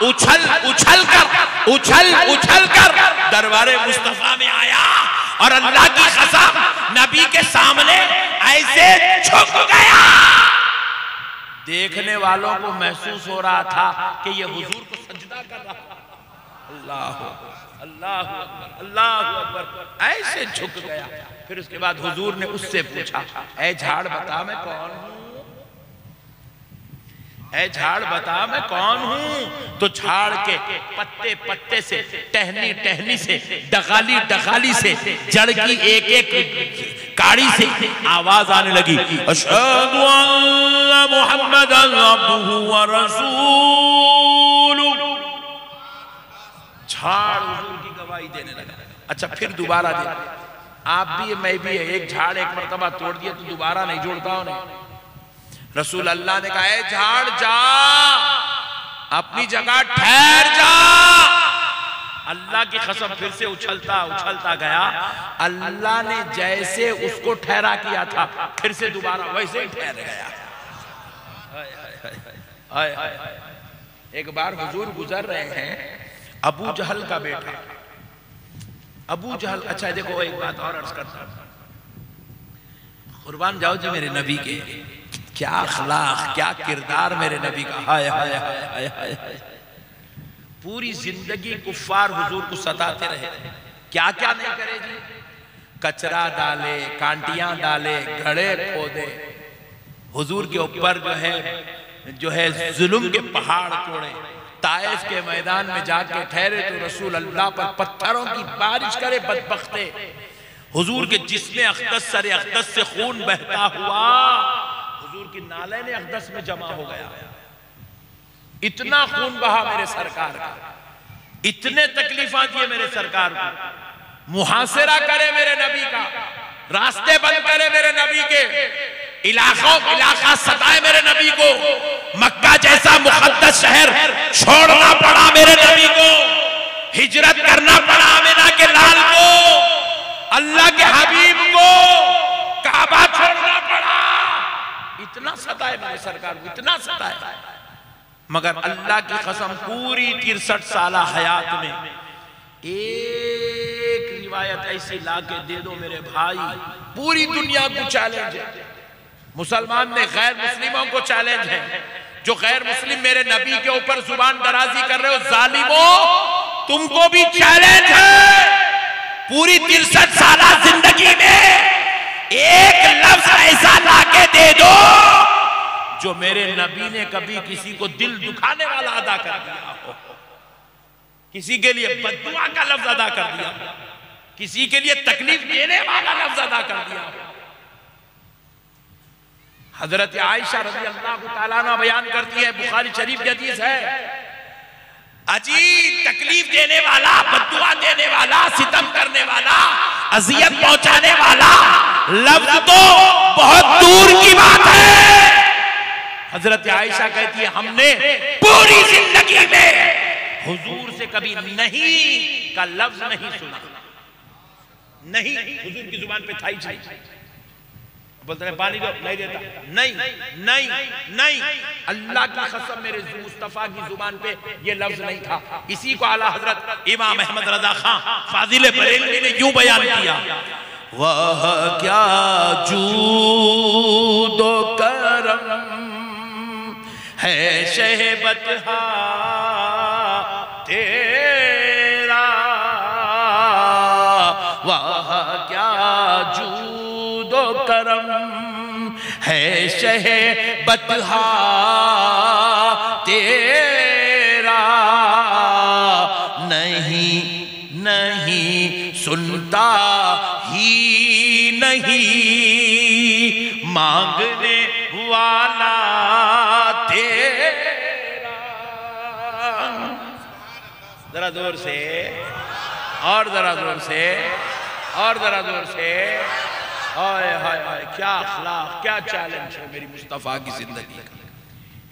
उछल उछल कर, उछल उछल कर दरबारे मुस्तफा में आया और अल्लाह की कसम नबी के सामने ऐसे झुक गया। देखने वालों को महसूस हो रहा था कि ये हुजूर को सजदा कर रहा था। अल्लाह अल्लाह अल्लाह अकबर, ऐसे झुक गया। फिर उसके बाद हुजूर ने उससे पूछा, ऐ झाड़ बता मैं कौन हूं? है झाड़ बता मैं कौन हूं। तो झाड़ के पत्ते पत्ते से, टहनी टहनी से, डगाली डगाली से, जड़ की एक एक काड़ी से आवाज आने लगी, अशहदु अन्ना मुहम्मदन अब्दुहु व रसूलुहु। झाड़ हुजूर की गवाही देने लगा। अच्छा फिर दोबारा दे, आप भी मैं भी है, एक झाड़ एक मर्तबा तोड़ दिया तो दोबारा नहीं जोड़ता उन्हें। रसूल अल्लाह ने कहा, झाड़ जा, अपनी जगह ठहर जा। अल्लाह की कसम फिर से उछलता उछलता गया। अल्लाह ने जैसे उसको ठहरा किया था फिर से दोबारा वैसे ही ठहर गया। एक बार हुजूर गुजर रहे हैं, अबू जहल का बेटा अबू जहल। अच्छा देखो एक बात और अर्ज करता हूं, कुर्बान जाओ जी मेरे नबी के, क्या अखलाक क्या किरदार मेरे नबी का। हाय हाय हाय हाय हाय। पूरी जिंदगी कुफ्फार हुजूर को सताते रहे, क्या क्या नहीं करे जी। कचरा डाले, कांटियां डाले, घड़े खोदे, हुजूर के ऊपर जो है जुल्म के पहाड़ तोड़े। ताइफ के मैदान में जाके ठहरे तो रसूल अल्लाह पर पत्थरों की बारिश करे बदबख्ते। हुजूर के जिस्म अक़दस सरे अक़दस से खून बहता हुआ हुजूर की नाले ने अक़दस में जमा हो गया। इतना खून बहा मेरे सरकार का, इतने तकलीफां दिए मेरे सरकार को। मुहासिरा करे मेरे नबी का, रास्ते बंद करे मेरे नबी के, इलाका सताए मेरे नबी को। मक्का जैसा मुक़द्दस शहर छोड़ना पड़ा मेरे नबी को, हिजरत करना पड़ा आमिना के लाल को, अल्लाह के हबीब को काबा छोड़ना पड़ा। इतना सताए मेरे सरकार को, इतना सताए। मगर अल्लाह की कसम पूरी 63 साल हयात में एक रिवायत ऐसी लाके दे दो मेरे भाई, पूरी दुनिया को चैलेंज है। मुसलमान ने गैर मुस्लिमों को चैलेंज है, जो गैर मुस्लिम मेरे नबी के ऊपर जुबान दराजी कर रहे हो जालिमों, तुमको भी चैलेंज है। पूरी 63 साल जिंदगी में एक लफ्ज ऐसा लाके दे दो जो मेरे नबी ने कभी किसी को दिल दुखाने वाला अदा कर दिया हो, किसी के लिए बद्दुआ का लफ्ज अदा कर दिया हो, किसी के लिए तकलीफ देने वाला लफ्ज अदा कर दिया हो। हजरत आयशा रज़ी अल्लाह तआला अन्हा बयान करती है, बुखारी शरीफ की हदीस है, अजीब तकलीफ देने वाला, बद्दुआ देने वाला, सितम करने वाला, अजियत पहुंचाने वाला लफ्ज तो बहुत दूर की बात है। हजरत आयशा कहती है, हमने पूरी जिंदगी में हुजूर से कभी नहीं का लफ्ज नहीं सुना। नहीं हुजूर की जुबान पे था ही नहीं। बोलते हैं पानी दो, नहीं देता, नहीं नहीं नहीं। अल्लाह की कसम मेरे मुस्तफा की जुबान पे ये लफ्ज नहीं था। इसी को आला हजरत इमाम अहमद रजा खां फाजिल बरेलवी ने यूं बयान किया, वाह क्या जूदो करम है शहबतहा तेरा, वाह क्या जूदो करम है शहबतहा तेरा। नहीं नहीं सुनता ही नहीं मांगने वाला तेरा। जरा जोर से और जरा जोर से और जरा जोर से। हाय हाय हाय, क्या अखलाक, क्या चैलेंज है मेरी मुस्तफा की जिंदगी का।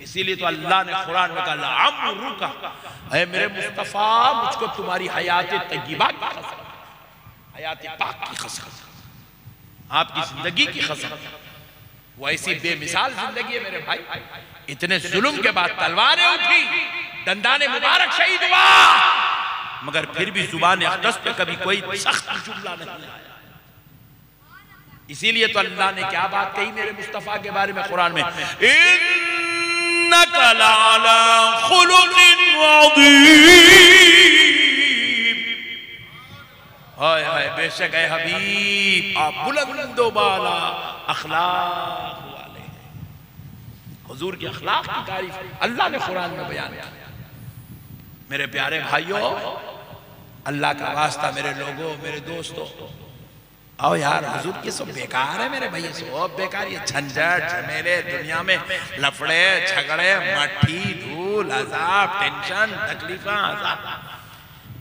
इसीलिए तो अल्लाह ने कुरान में कहा, अम्रुका, ऐ मेरे मुस्तफा मुझको तुम्हारी हयात तय्यबा की कसम, हयात पाक की कसम, आपकी जिंदगी की कसम। वो ऐसी बेमिसाल जिंदगी है मेरे भाई। इतने जुल्म के बाद तलवारें उठी, दंदाने मुबारक शहीद हुआ, मगर फिर भी जुबान अक़दस पे कभी कोई सख्त जुमला नहीं आया। इसीलिए तो अल्लाह ने क्या बात कही मेरे मुस्तफा के बारे में कुरान में, इन्नका लअला खुलुक़िन अज़ीम। हाय हाय, बेशक है हबीब आप बुलंद बाला अखलाक वाले हैं। हुजूर के अखलाक की तारीफ अल्लाह ने कुरान में बयान किया। मेरे प्यारे भाइयों, अल्लाह का वास्ता, मेरे लोगों, मेरे दोस्तों, आओ यार, हुजूर की सब बेकार है मेरे भैया, सब बेकार। ये झंझट झमेले दुनिया में, लफड़े झगड़े, मट्ठी धूल, अजाब, टेंशन, तकलीफा,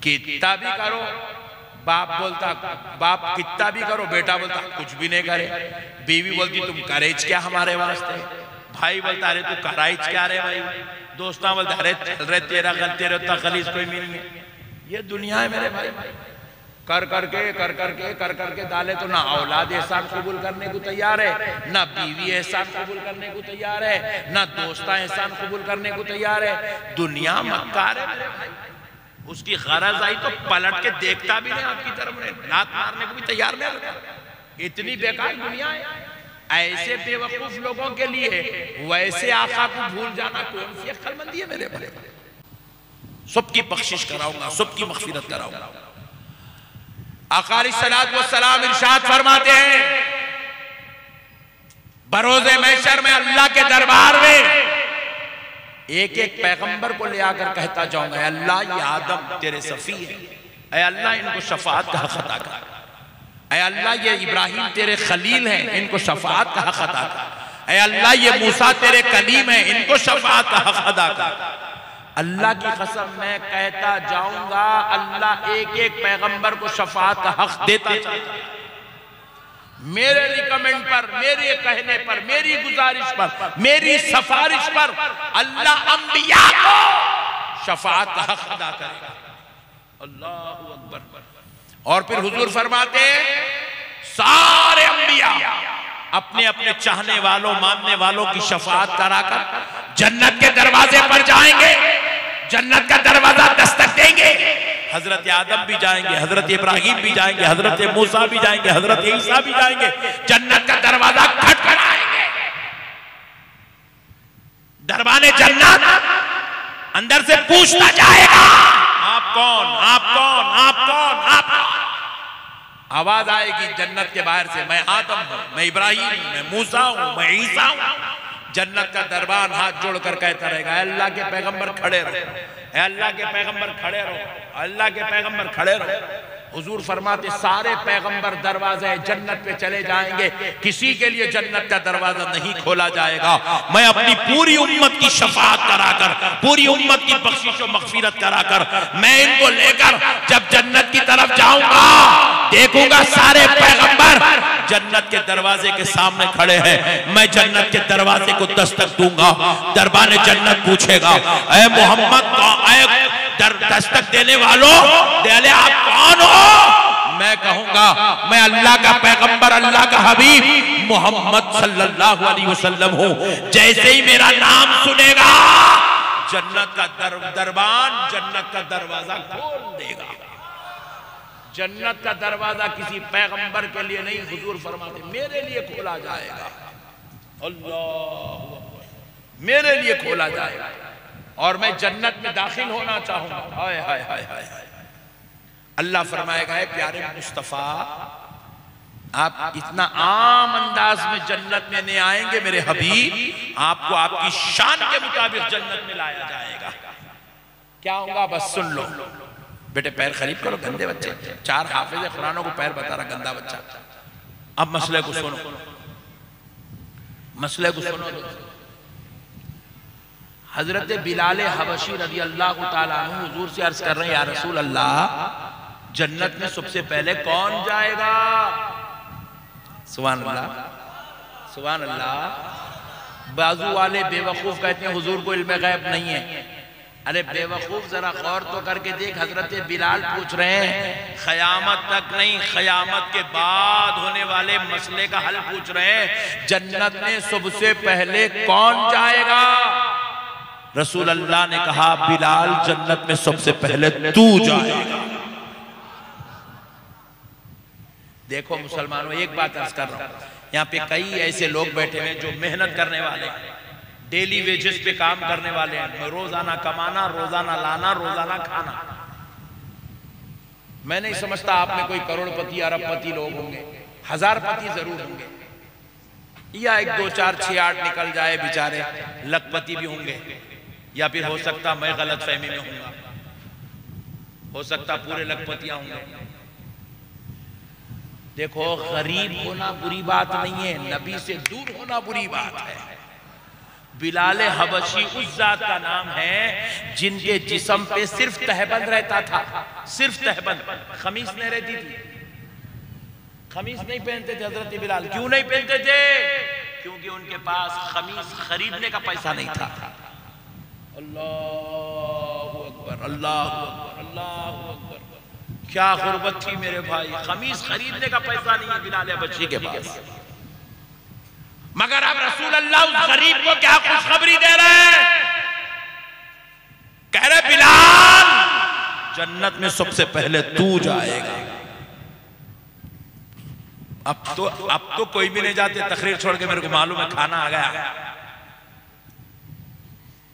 कितना भी करो, बाप बोलता, बाप कितना भी करो, बेटा बोलता कुछ भी नहीं करे, बीवी बोलती तुम करेज क्या हमारे वास्ते, भाई बोलता अरे तू कराइज क्या रे भाई, दोस्ता बोलता अरे चल रे तेरा गलती रहता खलीज कोई नहीं है। ये दुनिया है मेरे भाई। कर करके डाले तो ना औलाद एहसान कबूल करने को तैयार है, ना बीवी एहसान कबूल करने को तैयार है, ना दोस्ता एहसान कबूल करने को तैयार है। दुनिया मक्कार है मेरे भाई। उसकी गरज आई तो पलट के देखता भी नहीं आपकी तरफ, लात मारने को भी तैयार नहीं रहता। इतनी बेकार दुनिया है। ऐसे बेवकूफ लोगों के लिए वैसे आका को भूल जाना कौन सी अक्लमंदी है मेरे भाई। सबकी बख्शिश कराऊंगा, सबकी मग़फ़िरत कराऊंगा। आका अलैहिस्सलातु वस्सलाम इरशाद फरमाते हैं, बरोज़े महशर में अल्लाह के दरबार में एक एक पैगंबर को ले आकर कहता जाऊंगा, अल्लाह ये आदम तेरे सफी है, ऐ अल्लाह इनको शफाअत का हक अता कर, ऐ अल्लाह ये इब्राहिम तेरे खलील हैं, इनको शफाअत का हक अता कर, ऐ अल्लाह ये मूसा तेरे कलीम है, इनको शफाअत का हक अदा कर। अल्लाह की कसम मैं कहता जाऊंगा, अल्लाह एक एक पैगंबर को शफाअत का हक देता जाएगा। मेरे रिकमेंड पर, मेरे कहने पर, मेरी गुजारिश पर, मेरी सिफारिश पर अल्लाह अंबिया को शफाअत का हक अदा करेगा। अल्लाहु अकबर। और फिर हुजूर फरमाते हैं, सारे अंबिया अपने अपने चाहने वालों, मानने वालों की शफाअत कराकर जन्नत के दरवाजे पर जाएंगे, जन्नत का दरवाजा दस्तक देंगे। हजरत आदम भी जाएंगे, हजरत इब्राहिम भी जाएंगे, हजरत मूसा भी जाएंगे, हजरत ईसा भी जाएंगे, जन्नत का दरवाजा खटखटाएंगे। दरबाने जन्नत अंदर से पूछता जाएगा, आप कौन, आप कौन, आप कौन, आप कौन। आवाज आएगी जन्नत के बाहर से, मैं आदम हूं, मैं इब्राहिम हूं, मैं मूसा हूं, मैं ईसा हूं। जन्नत का दरबार हाथ जोड़कर कहता रहेगा, अल्लाह के पैगंबर खड़े रहो, अल्लाह के पैगंबर खड़े रहो, अल्लाह के पैगंबर खड़े रहो। हुजूर फरमाते सारे पैगंबर दरवाजे जन्नत पे चले जाएंगे, किसी के लिए जन्नत का दरवाजा नहीं खोला जाएगा। मैं अपनी पूरी उम्मत की शफाअत कराकर, पूरी उम्मत की बख्शिश और मग़फ़िरत कराकर मैं इनको लेकर जब जन्नत की तरफ जाऊंगा, देखूंगा सारे पैगंबर जन्नत के दरवाजे के सामने खड़े हैं। मैं जन्नत के दरवाजे को दस्तक दूंगा, दरबाने जन्नत पूछेगा, ऐ मोहम्मद, दस्तक देने वालों, आप कौन हो? मैं कहूंगा मैं अल्लाह का पैगंबर, अल्लाह का हबीब मोहम्मद सल्लल्लाहु अलैहि वसल्लम हूं। जैसे ही मेरा नाम सुनेगा, जन्नत का दरबान जन्नत का दरवाजा खोल देगा। जन्नत का दरवाजा किसी पैगंबर के लिए नहीं, हुजूर फरमाते मेरे लिए खोला जाएगा। अल्लाह, मेरे लिए खोला जाएगा और मैं जन्नत में दाखिल होना चाहूंगा। हाय हाय हाय हाय। अल्लाह फरमाएगा, है प्यारे मुस्तफा, आप इतना आम अंदाज में जन्नत में नहीं आएंगे मेरे हबीब, आपको आपकी शान के मुताबिक जन्नत में लाया जाएगा। क्या होगा बस सुन लो। बेटे पैर खरीद करो, गंदे बच्चे, 4 हाफिज़ कुरानों को पैर बता रहा गंदा बच्चा। अब मसले को सुनो, मसले को सुनो। हजरत बिलाल हबशी रज़ी अल्लाह ताला अन्हु हुजूर से अर्ज कर रहे हैं, या रसूल अल्लाह, जन्नत में सबसे पहले कौन जाएगा? सुभान अल्लाह, सुभान अल्लाह। बाजू वाले बेवकूफ कहते हैं हुजूर को इल्म गैब नहीं है। अरे बेवकूफ, जरा गौर तो करके देख, हजरत बिलाल पूछ रहे हैं, क़यामत तक नहीं, क़यामत के बाद होने वाले मसले का हल पूछ रहे हैं। जन्नत में सबसे पहले कौन जाएगा? रसूल अल्लाह ने कहा, बिलाल जन्नत में सबसे पहले तू जाएगा। देखो मुसलमानों, एक बात अर्ज कर रहा हूं, यहाँ पे कई ऐसे लोग बैठे हैं जो मेहनत करने वाले हैं, डेली वेजेस पे काम करने वाले हैं, रोजाना कमाना, रोजाना लाना, रोजाना खाना। मैं नहीं समझता आप में कोई करोड़पति अरबपति लोग होंगे, हजारपति जरूर होंगे, या 1 2 4 6 8 निकल जाए, बेचारे लखपति भी होंगे, या फिर हो सकता मैं गलत फहमी में हूंगा, हो सकता पूरे लखपतियां होंगे। देखो, गरीब होना बुरी बात नहीं है, नबी से दूर होना बुरी बात है। बिलाल हबशी उस जात का नाम है जिनके जिस्म पे सिर्फ तहबंद रहता था, सिर्फ तहबंद, खमीस नहीं रहती थी। खमीस नहीं पहनते थे हजरत बिलाल। क्यों नहीं पहनते थे? क्योंकि उनके पास खमीस खरीदने का पैसा नहीं था। अल्लाहु अकबर, अल्लाहु अकबर, अल्लाहु अकबर। क्या गुर्बत थी मेरे भाई, खमीस खरीदने का पैसा नहीं है बिलाल हबशी के पास। मगर अब रसूल अल्लाह उस गरीब को क्या खुशखबरी दे रहे हैं? कह रहे बिलाल, जन्नत में सबसे पहले तू जाएगा। अब तो कोई भी नहीं जाते तकरीर छोड़ के, मेरे को मालूम है खाना आ गया।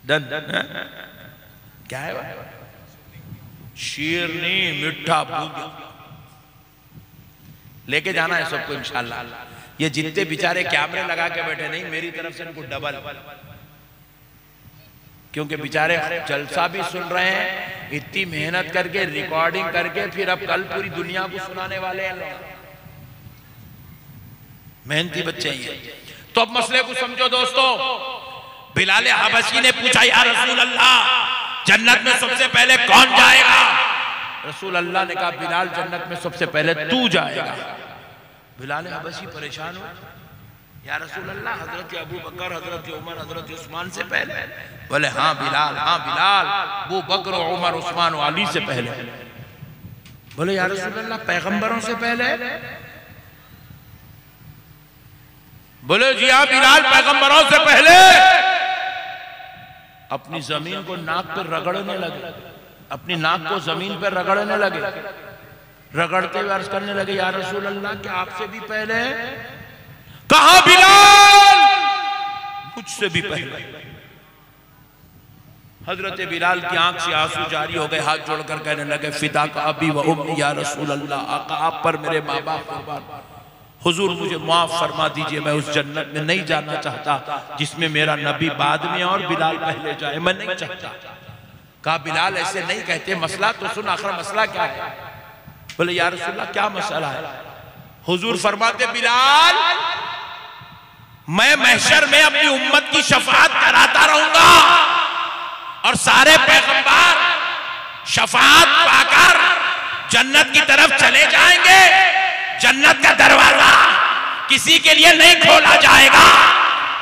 डन क्या है भाई? शीरनी मीठा भूजा लेके जाना है सबको इंशाल्लाह। ये जितने बेचारे कैमरे लगा के बैठे, नहीं मेरी तरफ से उनको डबल, क्योंकि बेचारे जलसा भी सुन रहे हैं, इतनी मेहनत करके रिकॉर्डिंग करके फिर अब कल पूरी दुनिया को सुनाने वाले हैं लोग। मेहनती बच्चे हैं। तो अब मसले को समझो दोस्तों। बिलाल हबशी ने पूछा, या रसूल अल्लाह, जन्नत में सबसे पहले कौन जाएगा? रसूल अल्लाह ने कहा, बिलाल, जन्नत में सबसे पहले तू जाएगा। बिलाल हबशी परेशान हो, या रसूल अल्लाह, हजरत अबू बकर, हजरत उमर, हजरत उस्मान से पहले? बोले हाँ बिलाल, हाँ बिलाल, अबू बकर, उमर, उस्मान, अली से पहले। बोले या रसूल अल्लाह, पैगंबरों से पहले? बोले जी हाँ बिलाल, पैगंबरों से पहले। अपनी जमीन को नाक पर रगड़ने लगे, अपनी नाक को जमीन पर रगड़ने लगे, रगड़ते हुए अर्ज करने लगे, या रसूल अल्लाह, क्या आपसे भी पहले? कहा बिलाल, मुझसे भी पहले। हजरत बिलाल की आंख से आंसू जारी हो गए, हाथ जोड़कर कहने लगे, फिदा का अबी व उम्मी या रसूल अल्लाह, आका आप पर मेरे माँ बाप कुर्बान, हुजूर मुझे माफ फरमा दीजिए, मैं उस जन्नत में नहीं जाना चाहता जिसमें मेरा नबी बाद में और बिलाल पहले जाए, मैं नहीं चाहता। कहा बिलाल ऐसे नहीं कहते, मसला तो सुन, आखिर मसला क्या है? बोले या रसूल अल्लाह, क्या मसला है? हुजूर फरमाते, बिलाल, मैं महशर में अपनी उम्मत की शफाअत कराता रहूंगा और सारे पैगंबर शफाअत पाकर जन्नत की तरफ चले जाएंगे। जन्नत का दरवाजा किसी के लिए नहीं खोला जाएगा।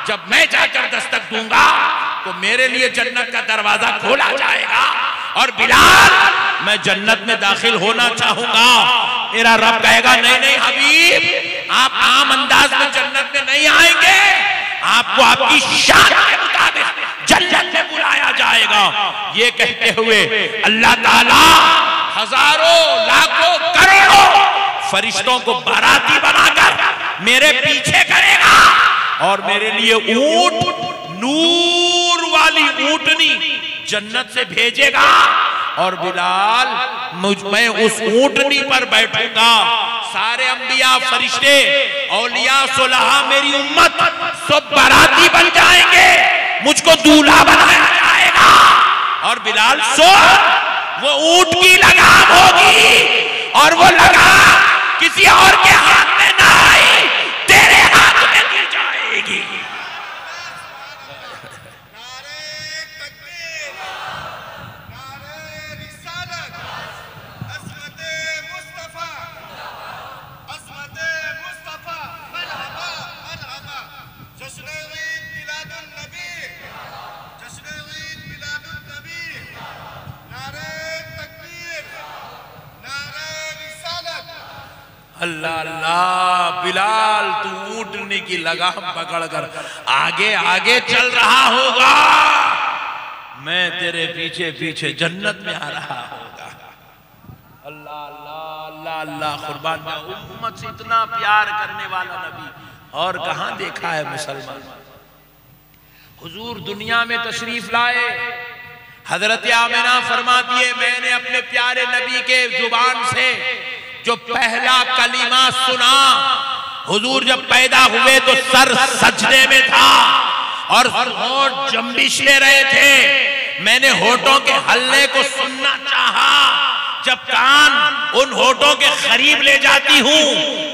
जब मैं जाकर दस्तक दूंगा तो मेरे लिए जन्नत का दरवाजा खोला जाएगा और बिलाल, मैं जन्नत में दाखिल होना चाहूंगा। मेरा रब कहेगा, नहीं नहीं हबीब, आप आम अंदाज में जन्नत में नहीं आएंगे, आपको आपकी शान के मुताबिक जन्नत में बुलाया जाएगा। ये कहते हुए अल्लाह ताला हजारों, लाखों, करोड़ों फरिश्तों को बाराती बनाकर मेरे पीछे करेगा और मेरे लिए ऊंट, नूर वाली ऊंटनी जन्नत से भेजेगा और बिलाल, मैं उस ऊंटनी पर बैठूंगा। सारे अंबिया, फरिश्ते, औलिया, सुलहा, मेरी उम्मत सब बाराती बन जाएंगे, मुझको दूल्हा बनाया जाएगा और बिलाल सो, वो ऊंट की लगाम होगी और वो लगाम किसी और के हाथ में ना आई, तेरे हाथ में दी जाएगी। अल्लाह अल्लाह, बिलाल तू ऊंटनी की लगाम पकड़कर आगे आगे चल रहा होगा, मैं तेरे पीछे पीछे जन्नत में आ रहा होगा। अल्लाह अल्लाह अल्लाह अल्लाह, कुर्बान जाऊं, उम्मत से इतना प्यार करने वाला नबी और कहां देखा है मुसलमान। हुजूर दुनिया में तशरीफ लाए, हजरत आमिना फरमाती है, मैंने अपने प्यारे नबी के जुबान से जो पहला कलीमा सुना हुजूर जब पैदा हुए तो सर सजदे में था और होंठ जंबिश ले रहे थे। मैंने होठों के हल्ले को सुनना चाहा। जब कान उन होठों के करीब ले जाती हूँ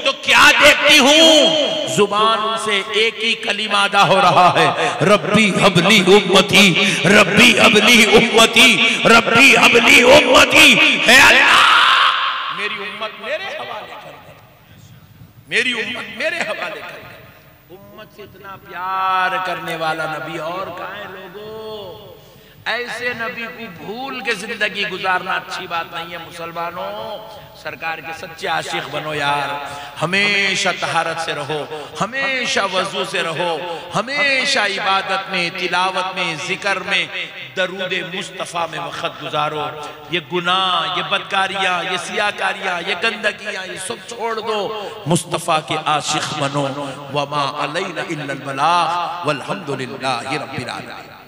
तो क्या देखती हूँ? जुबान से एक ही कलीमा अदा हो रहा है, रब्बी हबली उम्मती, रब्बी हबली उम्मती, रब्बी हबली उम्मती। है अल्लाह मेरी उम्मत मेरे हवाले कर दे, मेरी उम्मत मेरे हवाले कर दे। उम्मत से इतना प्यार करने वाला नबी और कहाँ है लोगों? ऐसे नबी को भूल के जिंदगी गुजारना अच्छी बात नहीं है। मुसलमानों, सरकार के सच्चे आशिक बनो यार। हमेशा तहारत से रहो, हमेशा वजू से रहो, हमेशा इबादत में, तिलावत में, जिक्र में, दरूद मुस्तफ़ा में वक्त गुजारो। ये गुनाह, ये बदकारियाँ, ये सियाकारियाँ, ये गंदगियाँ, ये सब छोड़ दो। मुस्तफ़ा के आशिक बनो। वमा अलैना इल्लल बलाग वल्हम्दुलिल्लाहि रब्बिल आलमीन।